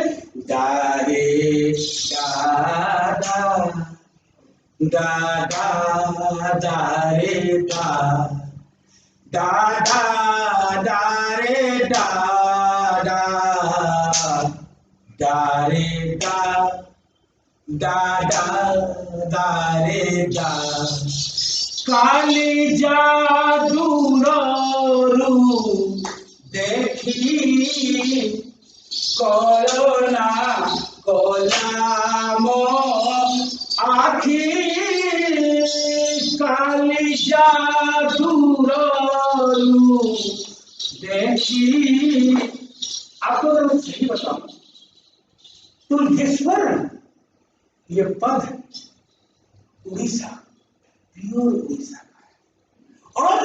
गा रे गा दा दा रे दा रे दा रे दा रे दा। काली जादू देखी कोरोना कोलामो आखी काली जादू देखी। आपको तो मैं सही बताऊं तो ये स्वर, ये पद उड़ीसा, प्योर उड़ीसा का है। और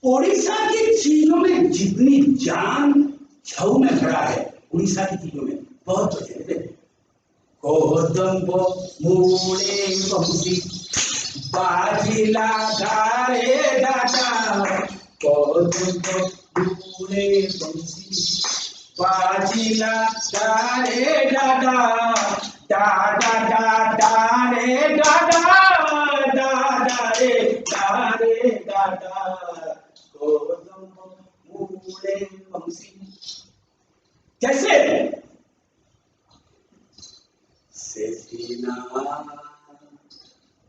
उड़ीसा की चीजों में जितनी जान छऊ में भरा है, उड़ीसा की चीजों में बहुत बचे। कोदम्बो मूले बंसी बाजिला धारे दादा पूरे बंसी बाजिला डारे डाडा डाडा डाडा रे डाडा डाडा रे डारे डाडा पूरे बंसी। कैसे? सेना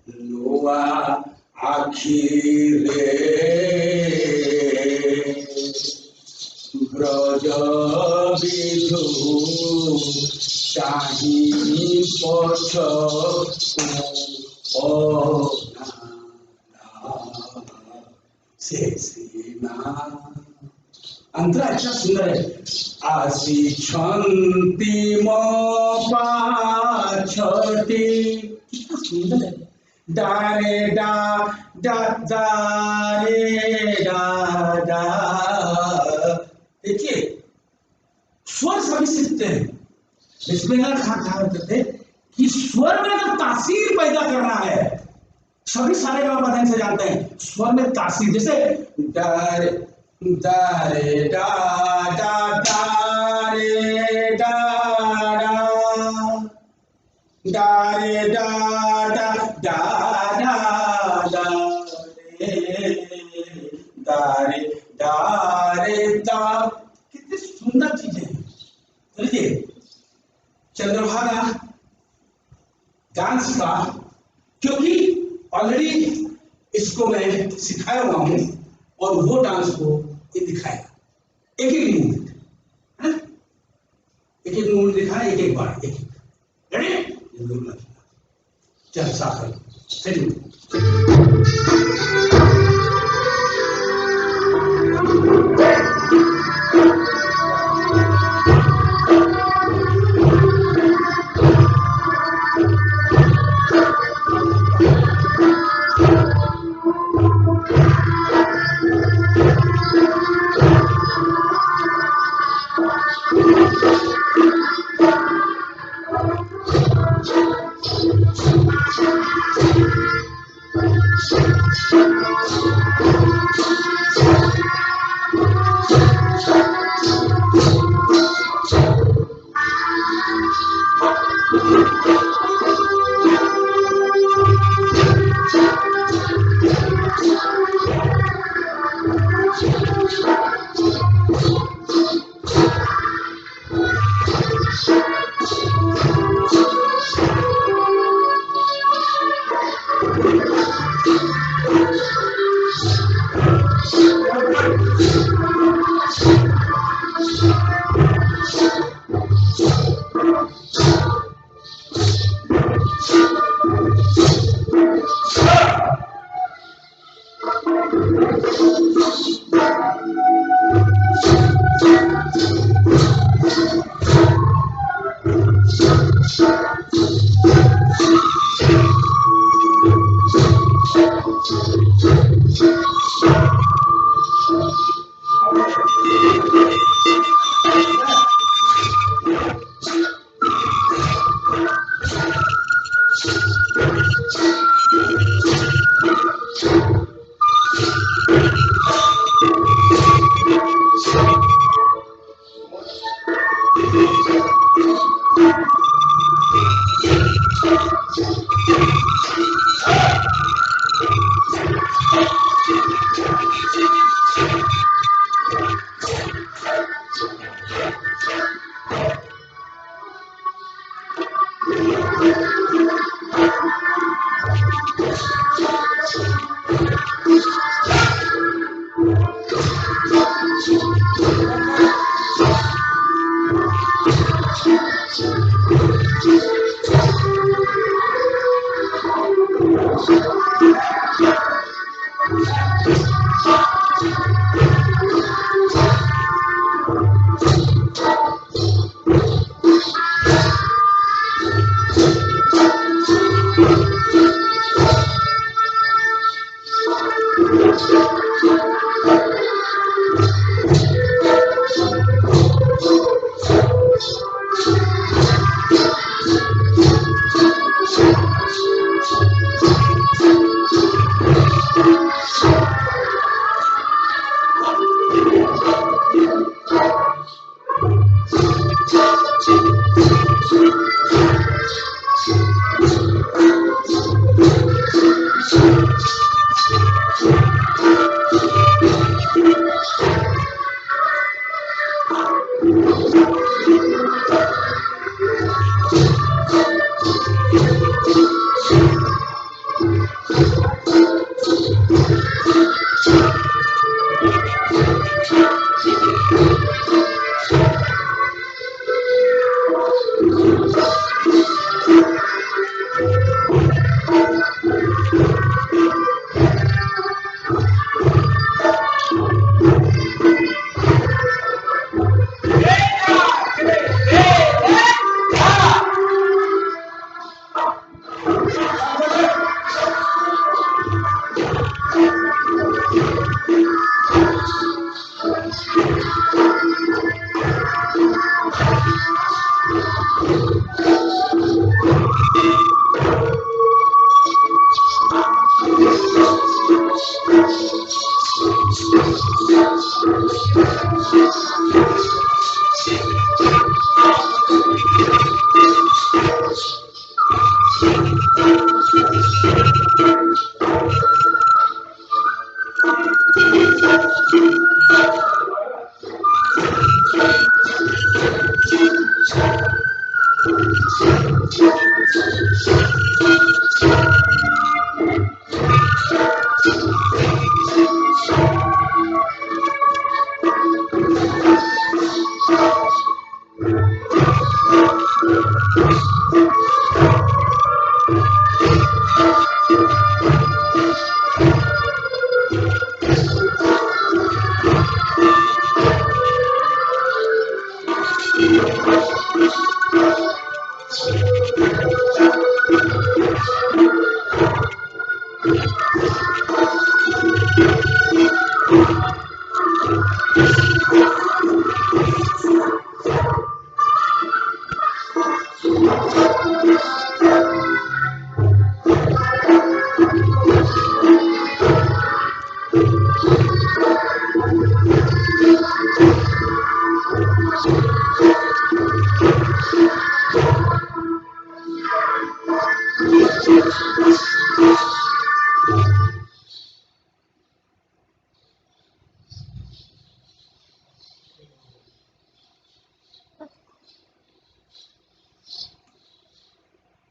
लोआ आखिरे ब्रज विधु चाही पछ से अंतरा अच्छा सुंदर है। आशी छंती पाछटी, कितना सुंदर है। डारे डा डा डारे डा डा। देखिए स्वर सभी सीखते हैं। बिस्मिल्लाह खान कहा करते थे कि स्वर में जो तासीर पैदा करना है, सभी सारे गाँव से जानते हैं। स्वर में तासीर, जैसे डारे दारे डा डा दारे डा डा दारे डा डा डा डा दारे दारे दा। कितनी सुंदर चीजें हैं। देखिए चंद्रभागा डांस का, क्योंकि ऑलरेडी इसको मैं सिखाया हुआ हूं और वो डांस को ये दिखाएगा। एक एक मूवमेंट, एक एक मूवमेंट दिखाना, एक एक बार, एक एक। रेडी? चल साथ चलिए।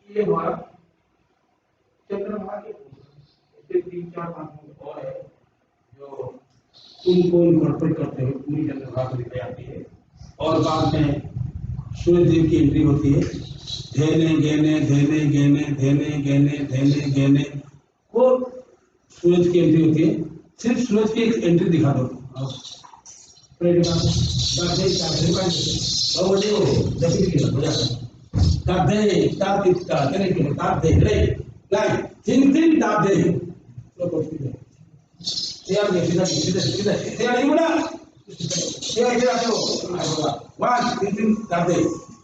ये हमारा चंद्रमा के ऐसे 3-4 भाग और है जो उनको इनकॉर्पोरेट करते हुए पूरी चंद्रमा को दिखाई जाती है। और बाद में सूर्य देव की एंट्री होती है। धेने गेने धेने गेने धेने गेने धेने गेने वो सूरज की एंट्री होती है। सिर्फ सूरज की एक एंट्री दिखा दो।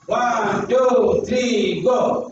One, 2, 3, go.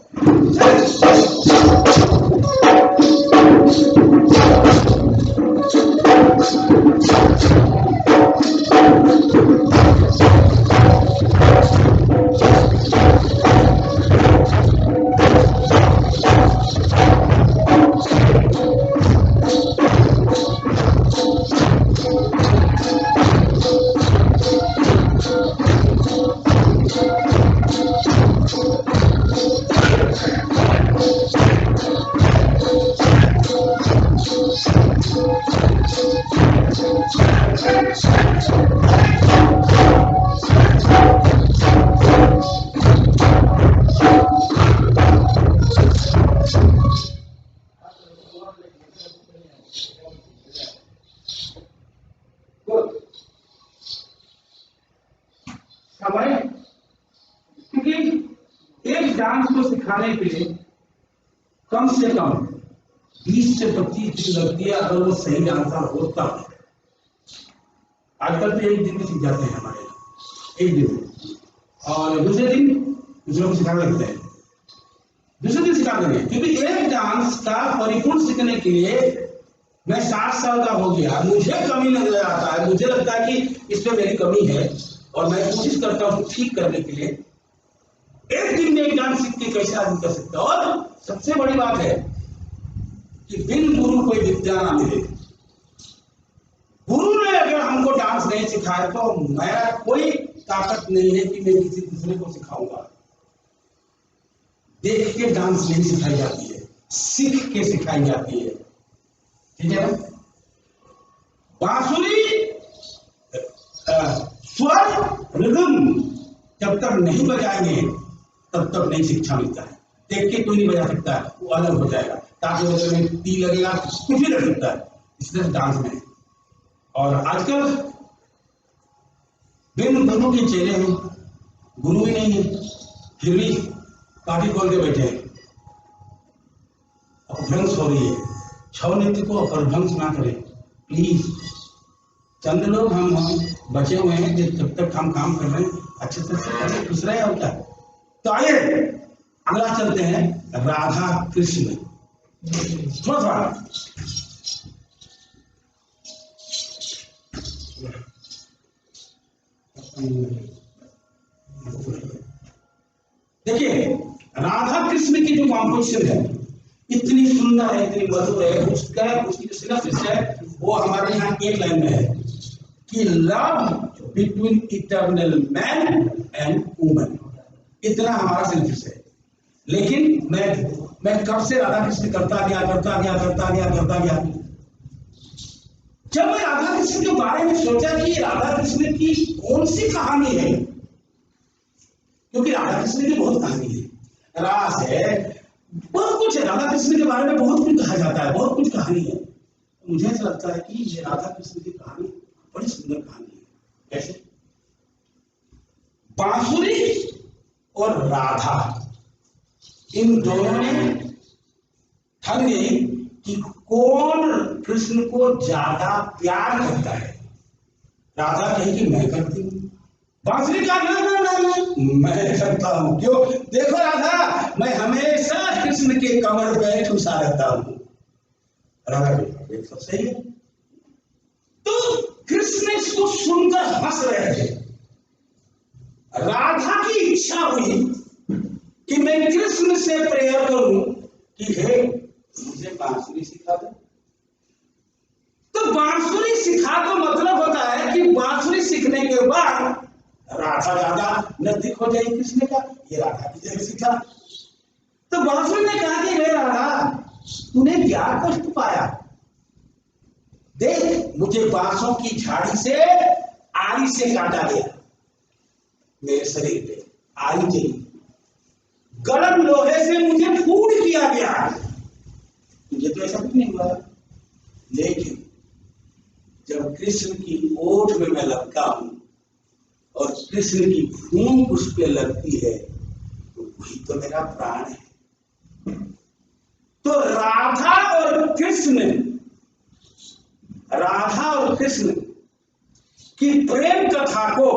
क्योंकि एक डांस को सिखाने के लिए कम से कम 20 से 25 दिन लगती है अगर वो सही डांसर होता है। आजकल तो एक दिन में सीख जाते हैं हमारे, एक दिन में, और दूसरे दिन दूसरों को सिखाने लगते हैं, दूसरे दिन सिखा देंगे। क्योंकि एक डांस का परिपूर्ण सीखने के लिए मैं 60 साल का हो गया, मुझे कमी नजर आता है, मुझे लगता है कि इसमें मेरी कमी है और मैं कोशिश करता हूँ ठीक करने के लिए। एक दिन में एक डांस सीख के कैसे आदमी कर सकता है। और सबसे बड़ी बात है कि बिन गुरु कोई विद्या ना मिले। गुरु ने अगर हमको डांस नहीं सिखाया तो मेरा कोई ताकत नहीं है कि मैं किसी दूसरे को सिखाऊंगा। देख के डांस नहीं सिखाई जाती है, सीख के सिखाई जाती है। ठीक है ना? बांसुरी स्वर रिदम जब तक नहीं बजाएंगे तब तक नहीं शिक्षा मिलता है। देख के कोई नहीं बजा सकता है, वो अलग हो जाएगा। ताकि वजह में ती लगेगा, कुछ भी लग सकता है। इसलिए डांस में और आजकल बिन गुरु के चेले हैं, गुरु ही नहीं है, फिर भी पार्टी खोल के बैठे हैं। अपभ्रंश हो रही है। छौ नृत्य को अपभ्रंश ना करें प्लीज। चंद लोग हम बचे हुए हैं जब तक हम काम कर रहे हैं अच्छे से खुश रहे और क्या। तो आइए अगला चलते हैं, राधा कृष्ण। थोड़ा देखिए राधा कृष्ण की जो कॉम्पोजिशन है इतनी सुंदर है, इतनी मधुर है। उसकी जो सिनॉप्सिस है वो हमारे यहाँ एक लाइन में है कि love between eternal man and woman. इतना हमारा सिनॉप्सिस है। लेकिन मैं कब से राधा कृष्ण करता गया। जब मैं राधा कृष्ण के बारे में सोचा कि राधा कृष्ण की कौन सी कहानी है, क्योंकि राधा कृष्ण की बहुत कहानी है, रास है, बहुत कुछ है। राधा कृष्ण के बारे में बहुत कुछ कहा जाता है, बहुत कुछ कहानी है। मुझे ऐसा लगता है कि ये राधा कृष्ण की कहानी बड़ी सुंदर कहानी है। कैसे? बांसुरी और राधा इन दोनों ने ठग गई कि कौन कृष्ण को ज्यादा प्यार करता है। राधा कहेगी मैं करती हूँ, बांसुरी का ना मैं करता हूँ। क्यों? देखो राधा, मैं हमेशा कृष्ण के कमर पे ठुसा रहता हूँ। राधा कहेगी सब सही है। तो कृष्ण इसको सुनकर हंस रहे थे। राधा की इच्छा हुई कि मैं कृष्ण से प्रेयर करूं कि हे मुझे बांसुरी सिखा दे। तो बांसुरी सिखा तो मतलब होता है कि बांसुरी सीखने के बाद राधा ज्यादा नजदीक हो जाएगी कृष्ण का। ये राधा की जगह सीखा। तो बांसुरी ने कहा कि हे राधा, तूने क्या कष्ट पाया? देख, मुझे बांसों की झाड़ी से आरी से काटा गया, मेरे शरीर पे आरी चली, गरम लोहे से मुझे फूड किया गया। तुझे तो ऐसा कुछ नहीं हुआ। लेकिन जब कृष्ण की ओठ में मैं लगता हूं और कृष्ण की फूंक उस पे लगती है तो वही तो मेरा प्राण है। तो राधा और कृष्ण की प्रेम कथा को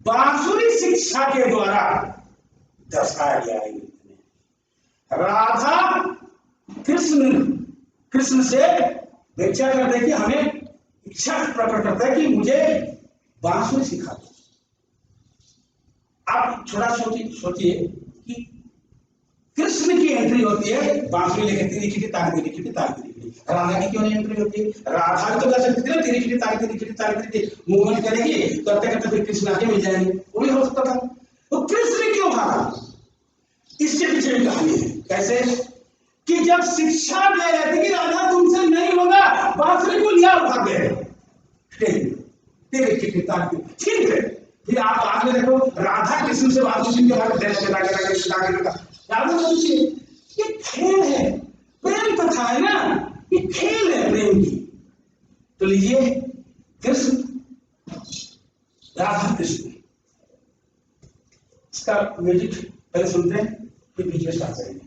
बांसुरी शिक्षा के द्वारा दर्शाया गया है। राधा कृष्ण से अपेक्षा करते हैं कि हमें इच्छा प्रकट करता है कि मुझे बांसुरी सिखा दो। आप थोड़ा सोचिए कि कृष्ण की एंट्री होती है बांसुरी लेकर तिरी की ताली। राधा की क्यों नहीं एंट्री होती? राधा तो कर सकती थी ना, तिरी की ताली मूवमेंट करेगी, करते करते फिर कृष्ण आके मिल जाएंगे, वो भी हो सकता था। तो कृष्ण क्यों भागा? इसके पीछे भी कहानी है। कैसे? कि जब शिक्षा दे रहे थे कि राधा तुमसे नहीं होगा, बांसुरी को लिया भाग गए। ठीक है, फिर आप बाद में देखो राधा कृष्ण से बांसुरी के बाद राधा सोचिए ये खेल है, प्रेम कथा है ना, ये खेल है प्रेम की। तो लीजिए कृष्ण, राधा कृष्ण, इसका म्यूजिक पहले सुनते हैं फिर बीच में स्टार्ट करेंगे।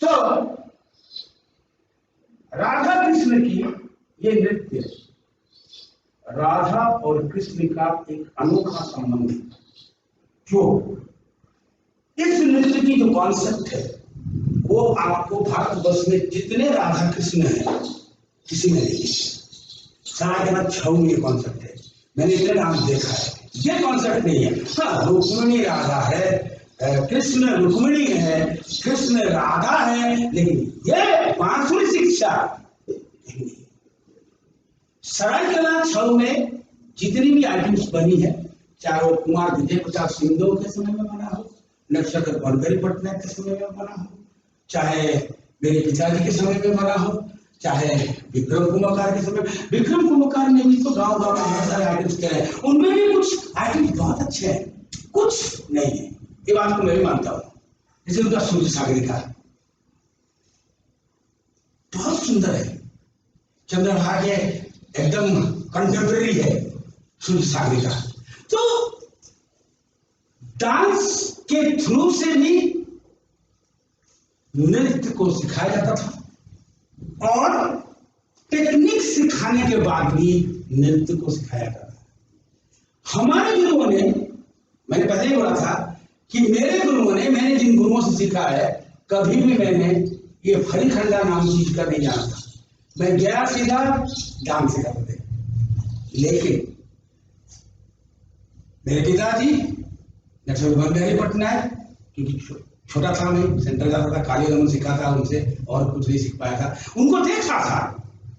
तो राधा कृष्ण की ये नृत्य, राधा और कृष्ण का एक अनोखा संबंध है। जो इस नृत्य की जो कॉन्सेप्ट है वो आपको भारतवर्ष में जितने राधा कृष्ण हैं किसी में नहीं। सारा के बाद छऊ ये कॉन्सेप्ट है, मैंने इतने नाम देखा है, ये कॉन्सेप्ट नहीं है। हाँ, रुक्मिणी राधा है, कृष्ण रुक्मिणी है, कृष्ण राधा है, लेकिन ये बांसुरी शिक्षा सरायकला छऊ में जितनी भी आइटम्स बनी है, चाहे वो कुमार विजय प्रताप सिंह के समय में बना हो, नक्षत्र बनगरी पटनायक के समय में बना हो, चाहे मेरे पिताजी के समय में बना हो, चाहे विक्रम कुंभकार के समय। विक्रम कुंभकार ने भी तो गांव गांव में बहुत सारे आइटम्स किए हैं, उनमें भी कुछ आइटम्स बहुत अच्छे हैं, कुछ नहीं है, ये बात को मैं भी मानता हूँ। जैसे उनका सूर्य सागरिका बहुत सुंदर है, चंद्रभागा के एकदम कंटेम्परेरी है सूर्य सागरिका। तो डांस के थ्रू से भी नृत्य को सिखाया जाता था और टेक्निक सिखाने के बाद भी नृत्य को सिखाया जाता था। हमारे गुरुओं ने, मैंने पहले ही बोला था कि मेरे गुरुओं ने, मैंने जिन गुरुओं से सीखा है, कभी भी मैंने ये फरीखंडा नाम चीज का नहीं जाना था। मैं गया सीधा डांस सिखाते थे। लेकिन मेरे पिताजी नक्षत्र बनगरी पटनायक, क्योंकि छोटा था, मैं सेंटर जाता था, काली रमन सीखा था उनसे और कुछ नहीं सीख पाया था। उनको देखा था,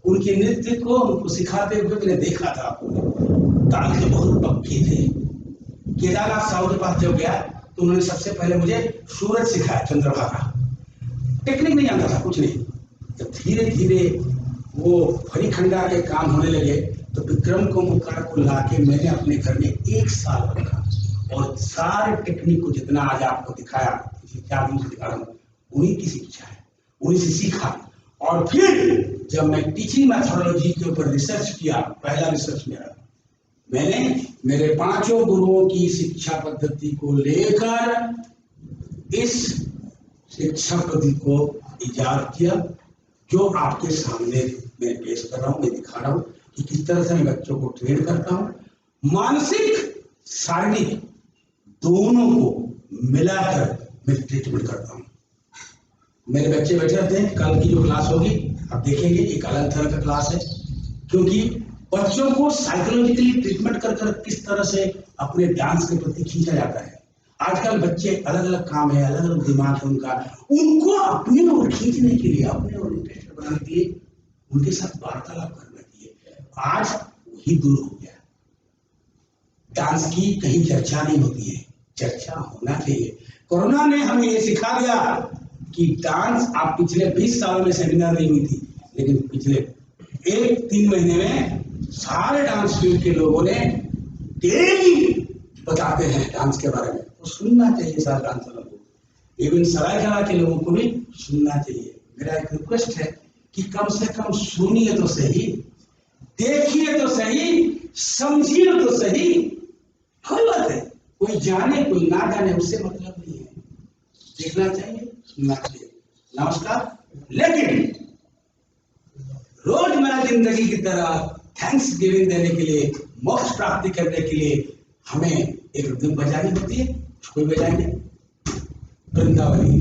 उनके नृत्य को उनको सिखाते हुए मैंने देखा था। ताल के बहुत पक्के थे। केदारनाथ साहू के पास जब गया तो उन्होंने सबसे पहले मुझे सूरज सिखाया, चंद्रभागा। टेक्निक नहीं आता था, कुछ नहीं। जब धीरे धीरे वो फरीखंडा के काम होने लगे तो विक्रम कुंभकार को लाके मैंने अपने घर में 1 साल रखा और सारे टेक्निक को जितना आज आपको दिखाया, 4 दिन से दिखा रहा हूँ, उन्हीं की शिक्षा है, उन्हीं से सीखा। और फिर जब मैं टीचिंग मैथोडोलॉजी के ऊपर रिसर्च किया, पहला रिसर्च मैंने मेरे 5 गुरुओं की शिक्षा पद्धति को लेकर इस शिक्षा पद्धति को इजाद किया, जो आपके सामने मैं पेश कर रहा हूं, मैं दिखा रहा हूं कि किस तरह से मैं बच्चों को ट्रेन करता हूं। मानसिक शारीरिक दोनों को मिलाकर मैं ट्रीटमेंट करता हूं। मेरे बच्चे बैठे रहते हैं, कल की जो क्लास होगी आप देखेंगे, एक अलग तरह का क्लास है, क्योंकि बच्चों को साइकोलॉजिकली ट्रीटमेंट कर कर किस तरह से अपने डांस के प्रति खींचा जाता है। आजकल बच्चे अलग अलग काम है, अलग अलग दिमाग है उनका, उनको अपने ओर खींचने के लिए, अपने ओर इंटरेस्टेड बनाने के लिए उनके साथ वार्तालाप करना चाहिए। आज वही दूर हो गया। डांस की कहीं चर्चा नहीं होती है, चर्चा होना चाहिए। कोरोना ने हमें ये सिखा दिया कि डांस, आप पिछले 20 सालों में सेमिनार नहीं हुई थी, लेकिन पिछले 1-3 महीने में सारे डांस फील्ड के लोगों ने डेली बताते हैं डांस के बारे में, तो सुनना चाहिए सारे डांसरों को, इवन सरायकेला के लोगों को भी सुनना चाहिए। मेरा एक रिक्वेस्ट है कि कम से कम सुनिए तो सही, देखिए तो सही, समझिए तो सही। कोई बात है, कोई जाने कोई ना जाने उससे मतलब नहीं है, देखना चाहिए, सुनना चाहिए। नमस्कार। लेकिन रोजमर्रा जिंदगी की तरह थैंक्स गिविंग देने के लिए, मोक्ष प्राप्ति करने के लिए हमें एक धुन बजानी होती है, कोई बजाएंगे वृंदावनी।